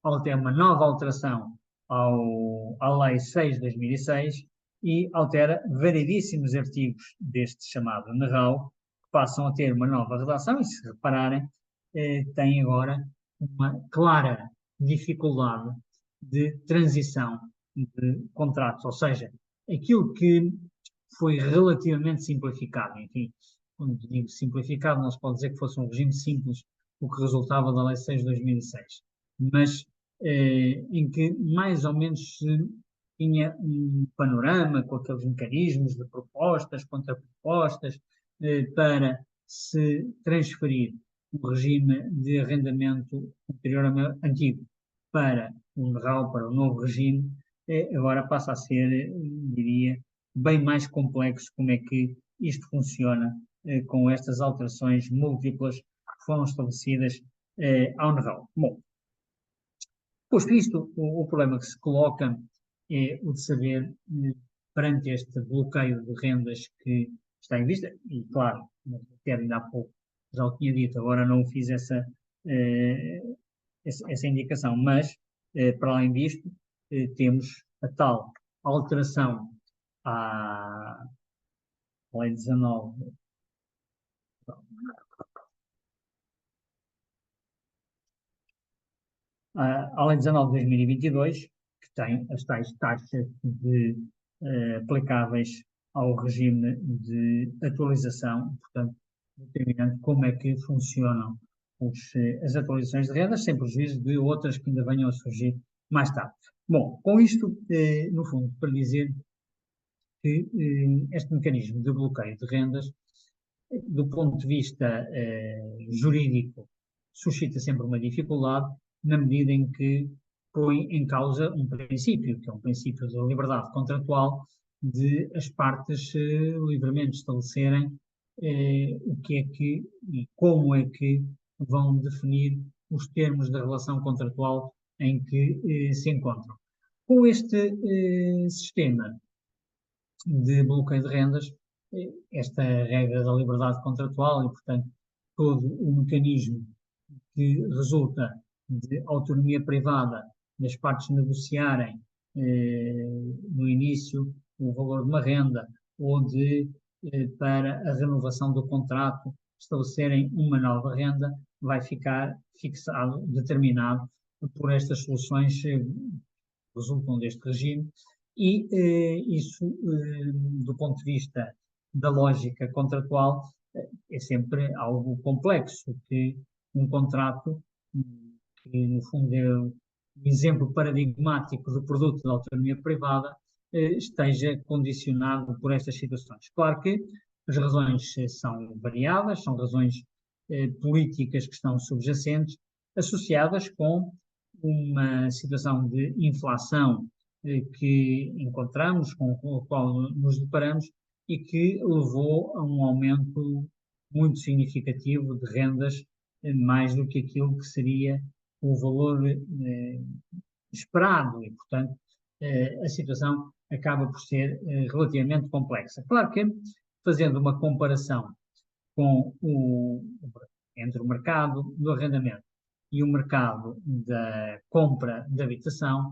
ao ter uma nova alteração à Lei 6 de 2006 e altera variedíssimos artigos deste chamado NERAL, que passam a ter uma nova redação e, se repararem, tem agora uma clara dificuldade de transição de contratos, ou seja, aquilo que foi relativamente simplificado, enfim, quando digo simplificado, não se pode dizer que fosse um regime simples, o que resultava da Lei 6 de 2006, mas em que mais ou menos se tinha um panorama com aqueles mecanismos de propostas, contrapropostas, para se transferir o regime de arrendamento antigo para o NERAL, para o novo regime, agora passa a ser, diria, bem mais complexo como é que isto funciona com estas alterações múltiplas que foram estabelecidas ao NERAL. Bom, posto isto, o problema que se coloca é o de saber, perante este bloqueio de rendas que está em vista, e claro, até ainda há pouco já o tinha dito, agora não fiz essa indicação, mas, para além disto, temos a tal alteração à Lei 19, à Lei 19 de 2022, que tem as tais taxas aplicáveis ao regime de atualização, portanto, determinando como é que funcionam as atualizações de rendas, sem prejuízo de outras que ainda venham a surgir mais tarde. Bom, com isto, no fundo, para dizer que este mecanismo de bloqueio de rendas, do ponto de vista jurídico, suscita sempre uma dificuldade, na medida em que põe em causa um princípio, que é um princípio da liberdade contratual, de as partes livremente estabelecerem o que é que e como é que vão definir os termos da relação contratual em que se encontram. Com este sistema de bloqueio de rendas, esta regra da liberdade contratual e, portanto, todo o mecanismo que resulta de autonomia privada das partes negociarem no início o valor de uma renda ou para a renovação do contrato, estabelecerem uma nova renda, vai ficar fixado, determinado por estas soluções que resultam deste regime e isso, do ponto de vista da lógica contratual, é sempre algo complexo, que um contrato, que no fundo é um exemplo paradigmático do produto da autonomia privada, esteja condicionado por estas situações. Claro que as razões são variadas, são razões políticas que estão subjacentes, associadas com uma situação de inflação que encontramos, com a qual nos deparamos e que levou a um aumento muito significativo de rendas, mais do que aquilo que seria o valor esperado e, portanto, a situação acaba por ser relativamente complexa. Claro que, fazendo uma comparação com entre o mercado do arrendamento e o mercado da compra de habitação,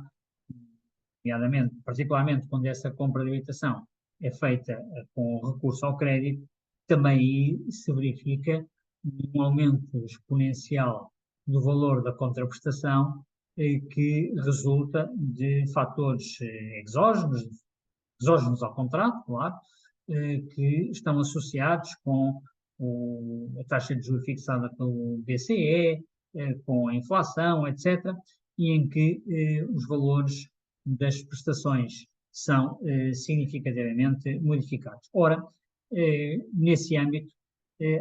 nomeadamente, particularmente quando essa compra de habitação é feita com recurso ao crédito, também aí se verifica um aumento exponencial do valor da contraprestação que resulta de fatores exógenos ao contrato, claro, que estão associados com a taxa de juros fixada pelo BCE, com a inflação, etc., e em que os valores das prestações são significativamente modificados. Ora, nesse âmbito,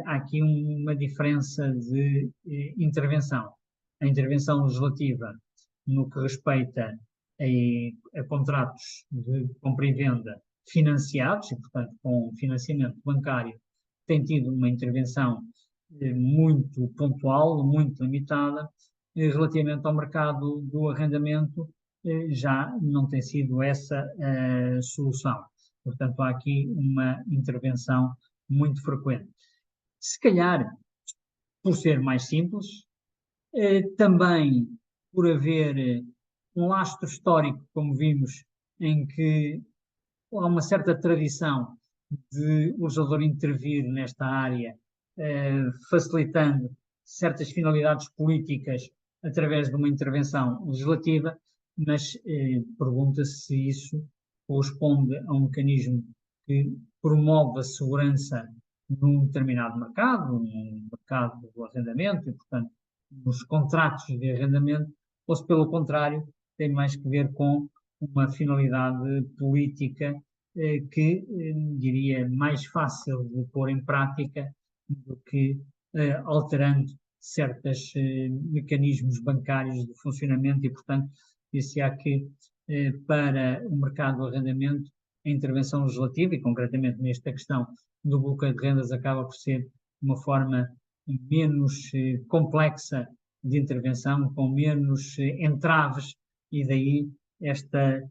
há aqui uma diferença de intervenção. A intervenção legislativa no que respeita a contratos de compra e venda financiados, e, portanto, com financiamento bancário, tem tido uma intervenção muito pontual, muito limitada, relativamente ao mercado do arrendamento, já não tem sido essa a solução. Portanto, há aqui uma intervenção muito frequente. Se calhar, por ser mais simples, também por haver um lastro histórico, como vimos, em que há uma certa tradição de o legislador intervir nesta área, facilitando certas finalidades políticas através de uma intervenção legislativa, mas pergunta-se se isso corresponde a um mecanismo que promove a segurança num determinado mercado, no mercado do arrendamento e, portanto, nos contratos de arrendamento, ou se, pelo contrário, tem mais que ver com uma finalidade política que diria mais fácil de pôr em prática do que alterando certos mecanismos bancários de funcionamento e, portanto, disse-á que para o mercado do arrendamento a intervenção legislativa, e concretamente nesta questão do bloqueio de rendas, acaba por ser uma forma menos complexa de intervenção, com menos entraves, e daí esta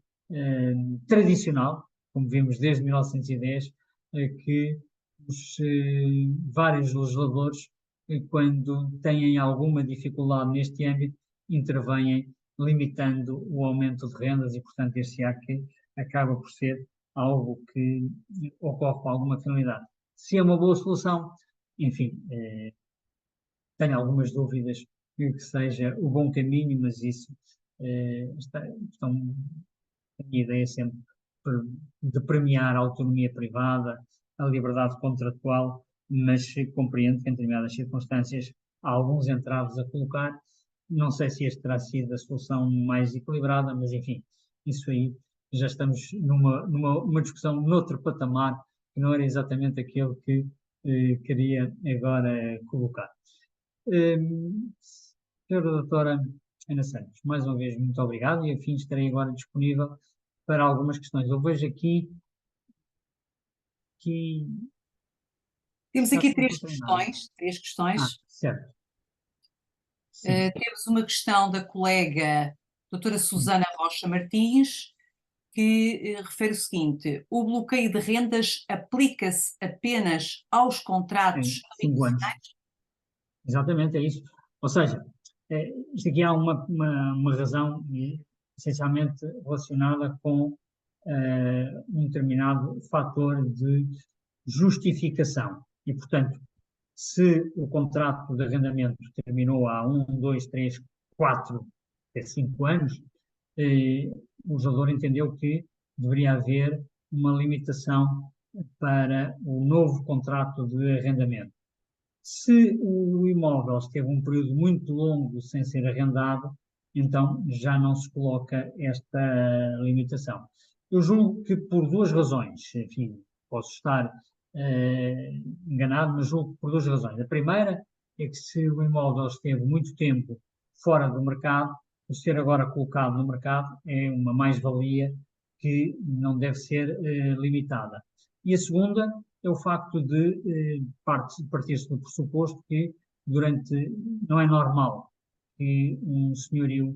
tradicional, como vimos desde 1910, que os vários legisladores, quando têm alguma dificuldade neste âmbito, intervêm limitando o aumento de rendas e, portanto, este há que acaba por ser algo que ocorre com alguma finalidade. Se é uma boa solução, enfim, tenho algumas dúvidas que seja o bom caminho, mas isso a minha ideia sempre de premiar a autonomia privada, a liberdade contratual, mas compreendo que em determinadas circunstâncias há alguns entraves a colocar. Não sei se esta terá sido a solução mais equilibrada, mas enfim, isso aí já estamos numa discussão noutro patamar, que não era exatamente aquele que queria agora colocar. Senhora doutora Ana Santos, mais uma vez, muito obrigado, e enfim, estarei agora disponível para algumas questões. Eu vejo aqui que...
Temos aqui três
Ah,
questões.
certo.
Temos uma questão da colega doutora Susana Rocha Martins, que refere o seguinte: o bloqueio de rendas aplica-se apenas aos contratos
5 anos.
habitacionais?
Exatamente, é isso. Ou seja, isto aqui há uma razão essencialmente relacionada com um determinado fator de justificação. E, portanto, se o contrato de arrendamento terminou há 1, 2, 3, 4, até 5 anos, o legislador entendeu que deveria haver uma limitação para o novo contrato de arrendamento. Se o imóvel esteve um período muito longo sem ser arrendado, então já não se coloca esta limitação. Eu julgo que por duas razões, enfim, posso estar enganado, mas julgo que por duas razões. A primeira é que se o imóvel esteve muito tempo fora do mercado, o ser agora colocado no mercado é uma mais-valia que não deve ser limitada. E a segunda é o facto de partir-se do pressuposto que não é normal que um senhorio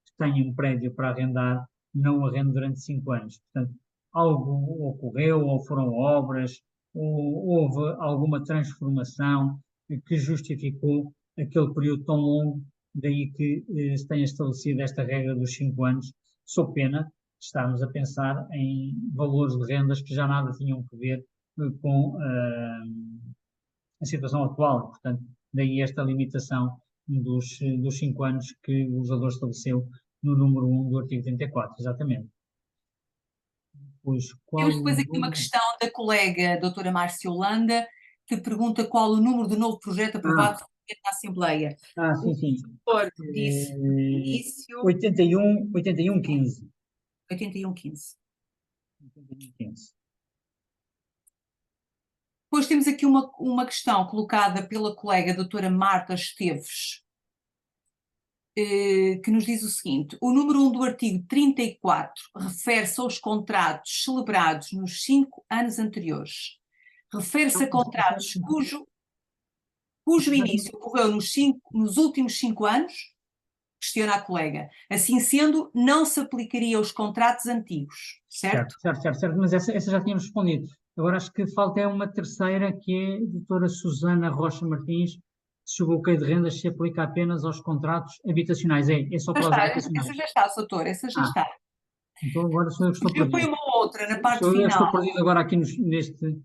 que tenha um prédio para arrendar não arrendo durante 5 anos. Portanto, algo ocorreu, ou foram obras, ou houve alguma transformação que justificou aquele período tão longo, daí que se tenha estabelecido esta regra dos 5 anos, sob pena de estarmos a pensar em valores de rendas que já nada tinham que ver com a situação atual. Portanto, daí esta limitação dos 5 anos que o legislador estabeleceu no número 1 do artigo 34, exatamente. Pois,
Temos depois aqui uma questão da colega doutora Márcia Holanda, que pergunta qual o número do novo projeto aprovado na Assembleia.
Sim, sim.
O doutor disse no início...
8115.
8115.
8115.
Depois temos aqui uma questão colocada pela colega doutora Marta Esteves, que nos diz o seguinte: o número 1 do artigo 34 refere-se aos contratos celebrados nos 5 anos anteriores. Refere-se a contratos cujo início ocorreu nos últimos 5 anos? Questiona a colega. Assim sendo, não se aplicaria aos contratos antigos, certo?
Certo, mas essa já tínhamos respondido. Agora acho que falta é uma terceira, que é a doutora Susana Rocha Martins, se o bloqueio de rendas se aplica apenas aos contratos habitacionais. É só para os habitacionais.
Essa já está, doutor, essa já está.
Então agora sou eu que estou
Eu
perdido.
ponho uma outra na parte
Sou eu que
final.
estou perdido agora aqui neste...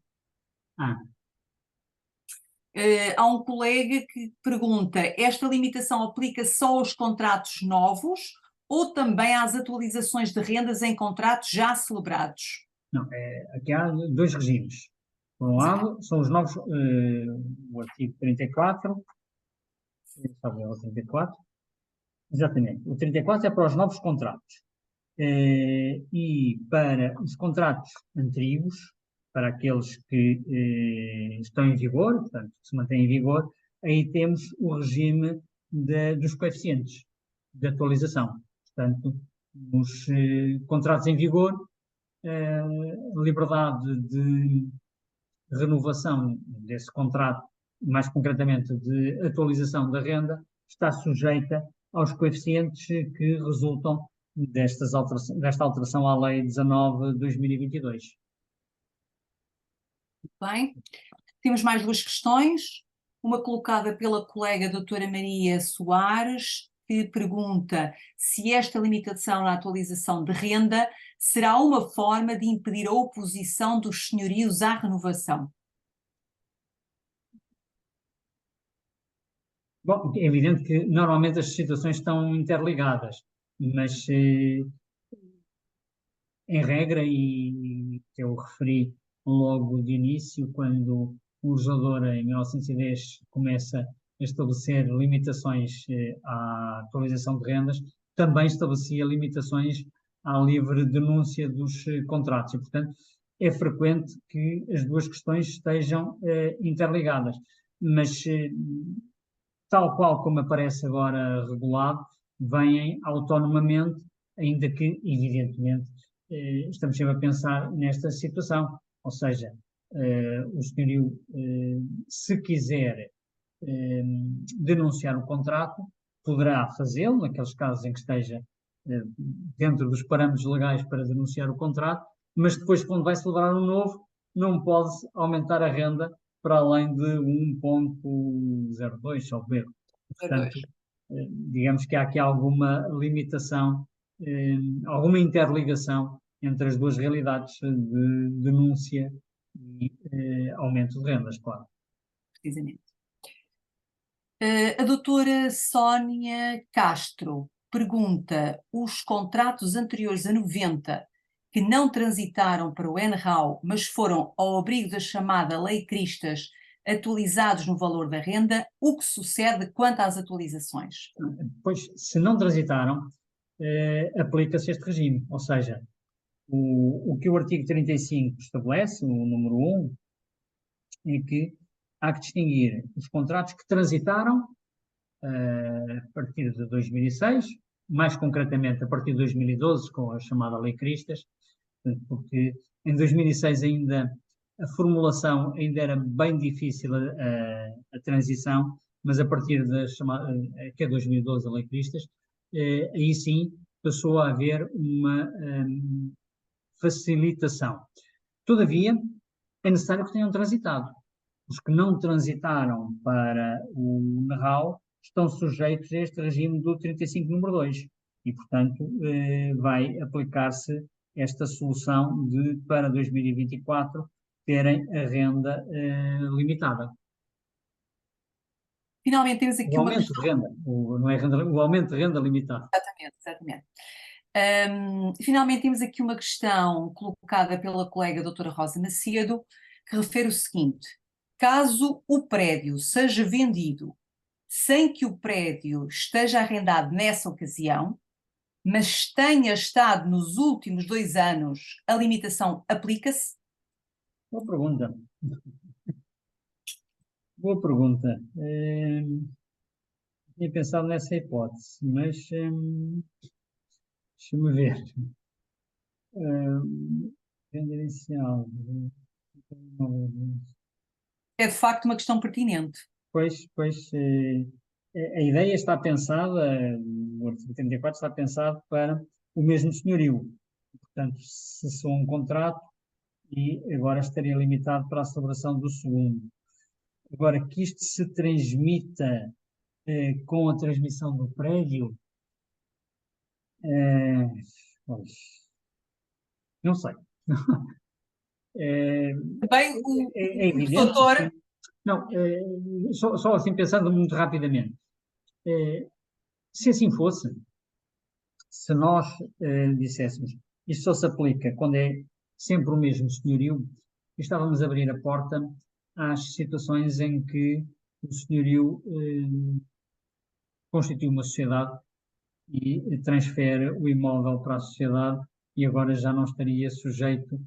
Há um colega que pergunta: esta limitação aplica só aos contratos novos ou também às atualizações de rendas em contratos já celebrados?
Não, aqui há 2 regimes. Por um lado, são os novos, o artigo 34, sabe, é o 34, exatamente, o 34 é para os novos contratos. E para os contratos antigos, para aqueles que estão em vigor, portanto, que se mantêm em vigor, aí temos o regime dos coeficientes de atualização. Portanto, nos contratos em vigor, liberdade de renovação desse contrato, mais concretamente de atualização da renda, está sujeita aos coeficientes que resultam desta alteração à Lei 19/2022.
Bem, temos mais 2 questões. Uma colocada pela colega doutora Maria Soares, que pergunta se esta limitação na atualização de renda será uma forma de impedir a oposição dos senhorios à renovação.
Bom, é evidente que normalmente as situações estão interligadas, mas em regra, e que eu referi logo de início, quando o legislador em 1910 começa a estabelecer limitações à atualização de rendas, também estabelecia limitações à livre denúncia dos contratos. E, portanto, é frequente que as duas questões estejam interligadas. Mas, tal qual como aparece agora regulado, vêm autonomamente, ainda que, evidentemente, estamos sempre a pensar nesta situação. Ou seja, o senhorio, se quiser denunciar o contrato, poderá fazê-lo, naqueles casos em que esteja dentro dos parâmetros legais para denunciar o contrato, mas depois, quando vai celebrar um novo, não pode aumentar a renda para além de 1,02, salvo erro. Portanto, digamos que há aqui alguma limitação, alguma interligação entre as duas realidades de denúncia e aumento de rendas, claro.
Precisamente. A doutora Sónia Castro pergunta: os contratos anteriores a 90 que não transitaram para o NRAU, mas foram ao abrigo da chamada Lei Cristas, atualizados no valor da renda, o que sucede quanto às atualizações?
Pois, se não transitaram, aplica-se este regime, ou seja, o que o artigo 35 estabelece, o número 1, é que há que distinguir os contratos que transitaram a partir de 2006, mais concretamente a partir de 2012, com a chamada Lei Cristas, porque em 2006 ainda a formulação ainda era bem difícil a transição, mas a partir da chamada, que é 2012 a Lei Cristas, aí sim passou a haver uma facilitação. Todavia, é necessário que tenham transitado. Os que não transitaram para o NRAL estão sujeitos a este regime do 35 número 2 e, portanto, vai aplicar-se esta solução de, para 2024, terem a renda limitada.
Finalmente temos aqui
O
uma
aumento de renda, não é renda, o aumento de renda limitada.
Exatamente. Finalmente temos aqui uma questão colocada pela colega doutora Rosa Macedo, que refere o seguinte: caso o prédio seja vendido sem que o prédio esteja arrendado nessa ocasião, mas tenha estado nos últimos 2 anos, a limitação aplica-se?
Boa pergunta. Boa pergunta. Tinha pensado nessa hipótese, mas deixa-me ver. Renda inicial.
É de facto uma questão pertinente.
Pois, a ideia está pensada, o artigo 34 está pensado para o mesmo senhorio. Portanto, cessou um contrato e agora estaria limitado para a celebração do segundo. Agora, que isto se transmita com a transmissão do prédio, pois, não sei.
Também
É
o
evidente
doutor.
que, não, só assim pensando muito rapidamente, se assim fosse, se nós disséssemos isto só se aplica quando é sempre o mesmo senhorio, estávamos a abrir a porta às situações em que o senhorio constitui uma sociedade e transfere o imóvel para a sociedade e agora já não estaria sujeito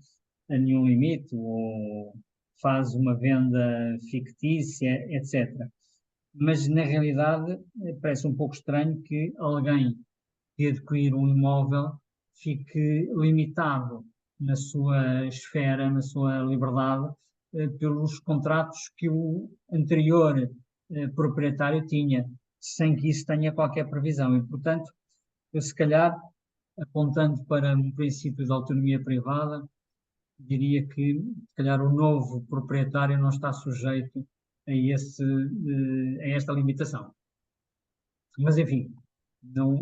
a nenhum limite ou faz uma venda fictícia, etc. Mas, na realidade, parece um pouco estranho que alguém que adquirir um imóvel fique limitado na sua esfera, na sua liberdade, pelos contratos que o anterior proprietário tinha, sem que isso tenha qualquer previsão. E, portanto, eu, se calhar, apontando para um princípio de autonomia privada, diria que, se calhar, o novo proprietário não está sujeito a esta limitação. Mas, enfim, não,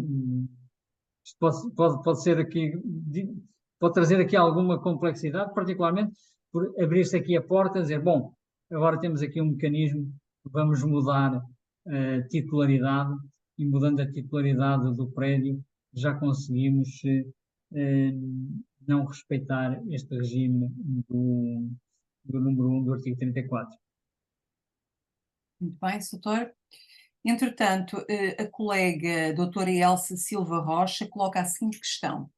isto pode ser aqui, pode trazer aqui alguma complexidade, particularmente por abrir-se aqui a porta, dizer, bom, agora temos aqui um mecanismo, vamos mudar a titularidade e mudando a titularidade do prédio já conseguimos não respeitar este regime do número 1 do artigo 34.
Muito bem, doutor. Entretanto, a colega doutora Elsa Silva Rocha coloca a seguinte questão: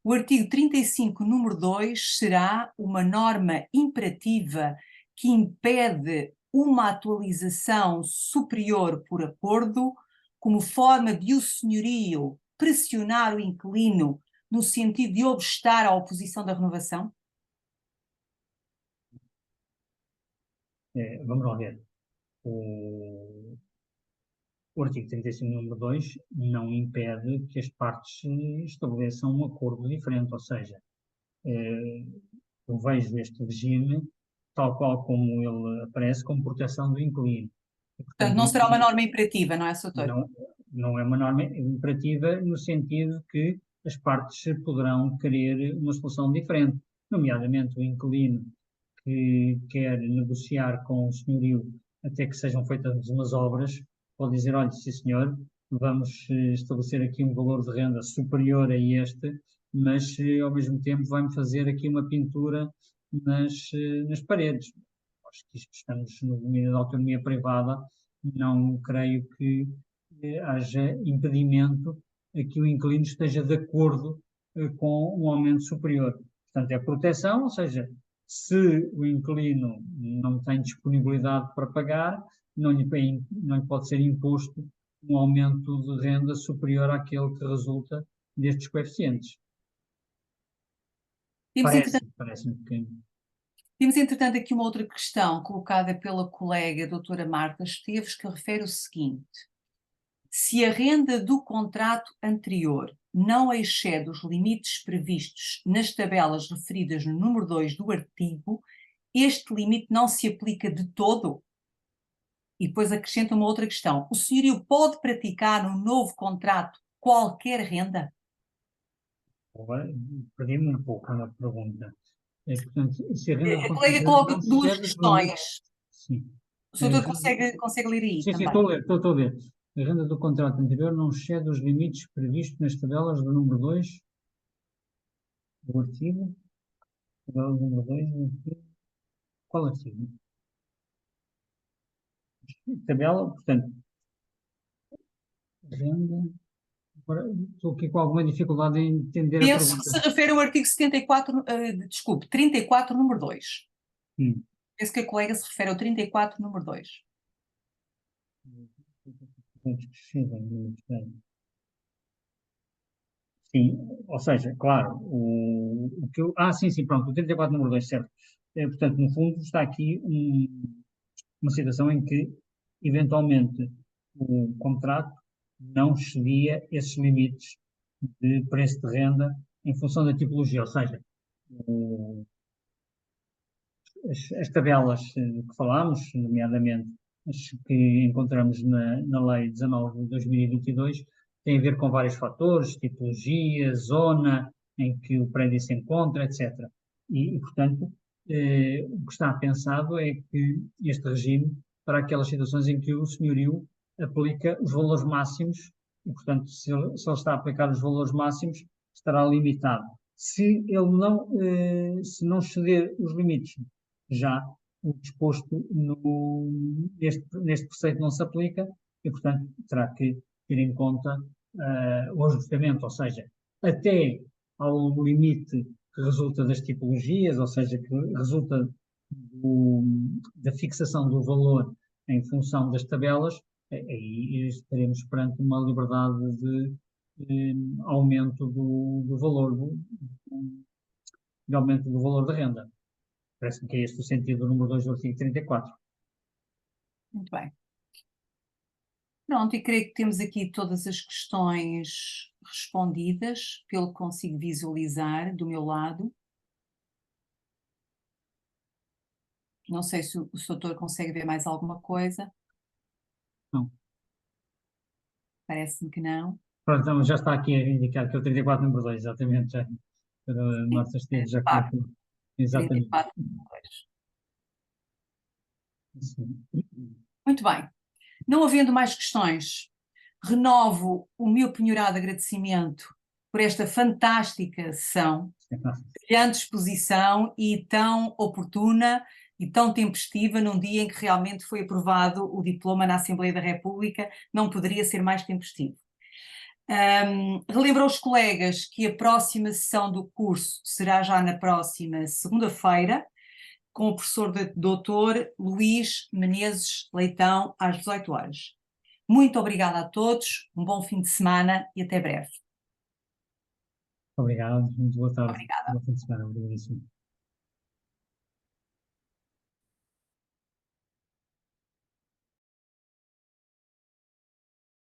o artigo 35, número 2, será uma norma imperativa que impede uma atualização superior por acordo, como forma de o senhorio pressionar o inquilino no sentido de obstar à oposição da renovação?
Vamos lá ver. O artigo 35, número 2, não impede que as partes estabeleçam um acordo diferente, ou seja, eu vejo este regime, tal qual como ele aparece, como proteção do inquilino. E,
Portanto,
portanto,
não será uma norma imperativa, não é, doutor?
não é uma norma imperativa no sentido que as partes poderão querer uma solução diferente, nomeadamente o inquilino que quer negociar com o senhorio até que sejam feitas umas obras, pode dizer, olha, sim senhor, vamos estabelecer aqui um valor de renda superior a este, mas ao mesmo tempo vai-me fazer aqui uma pintura nas paredes. Acho que isto estamos no domínio da autonomia privada, não creio que haja impedimento a que o inquilino esteja de acordo com um aumento superior. Portanto, é proteção, ou seja, se o inquilino não tem disponibilidade para pagar, não lhe pode ser imposto um aumento de renda superior àquele que resulta destes coeficientes. Parece-me que...
Temos, entretanto, aqui uma outra questão colocada pela colega doutora Marta Esteves, que refere o seguinte: Se a renda do contrato anterior não excede os limites previstos nas tabelas referidas no número 2 do artigo, este limite não se aplica de todo? E depois acrescenta uma outra questão. O senhorio pode praticar no novo contrato qualquer renda?
Agora, perdi-me um pouco na pergunta. Portanto, se a renda do
A
contrato
colega
anterior
coloca
não
duas
excede os limites.
questões.
Sim.
O
A
senhor
renda-
consegue ler aí
Sim, sim,
também?
estou a ler. A renda do contrato anterior não excede os limites previstos nas tabelas do número 2 do artigo. Tabela do número 2 do artigo. Qual artigo? Tabela, portanto, renda. Agora, estou aqui com alguma dificuldade em entender a
Penso que
pergunta.
se refere ao artigo 74, desculpe, 34, número 2.
Hum.
Penso que a colega se refere ao 34, número 2.
Sim, ou seja, claro, o que eu. Ah, sim, sim, pronto, o 34 número 2 certo. Portanto, no fundo, está aqui uma situação em que, eventualmente, o contrato não excedia esses limites de preço de renda em função da tipologia, ou seja, o- as tabelas que falámos, nomeadamente as que encontramos na Lei 19 de 2022, têm a ver com vários fatores, tipologia, zona em que o prédio se encontra, etc. Portanto, o que está pensado é que este regime, para aquelas situações em que o senhorio aplica os valores máximos, e, portanto, se ele está a aplicar os valores máximos, estará limitado. Se não exceder os limites, já o disposto neste preceito não se aplica e, portanto, terá que ter em conta o ajustamento, ou seja, até ao limite que resulta das tipologias, ou seja, que resulta da fixação do valor em função das tabelas, aí estaremos perante uma liberdade de aumento do valor, de aumento do valor da renda. Parece-me que é este o sentido do número 2 do artigo 34.
Muito bem. Pronto, e creio que temos aqui todas as questões respondidas, pelo que consigo visualizar do meu lado. Não sei se o doutor consegue ver mais alguma coisa.
Não.
Parece-me que não.
Pronto, então já está aqui a indicar que é o 34 número 2, exatamente, já. Para a nossa Esteves já
Claro,
colocou. Exatamente.
34.
Sim.
Muito bem. Não havendo mais questões, renovo o meu penhorado agradecimento por esta fantástica sessão, brilhante exposição e tão oportuna e tão tempestiva num dia em que realmente foi aprovado o diploma na Assembleia da República, não poderia ser mais tempestivo. Relembro aos colegas que a próxima sessão do curso será já na próxima segunda-feira, com o professor Dr. Luís Menezes Leitão, às 18 horas. Muito obrigada a todos, um bom fim de semana e até breve.
Obrigado, muito boa tarde.
Obrigada.
Boa fim de semana, obrigadíssimo.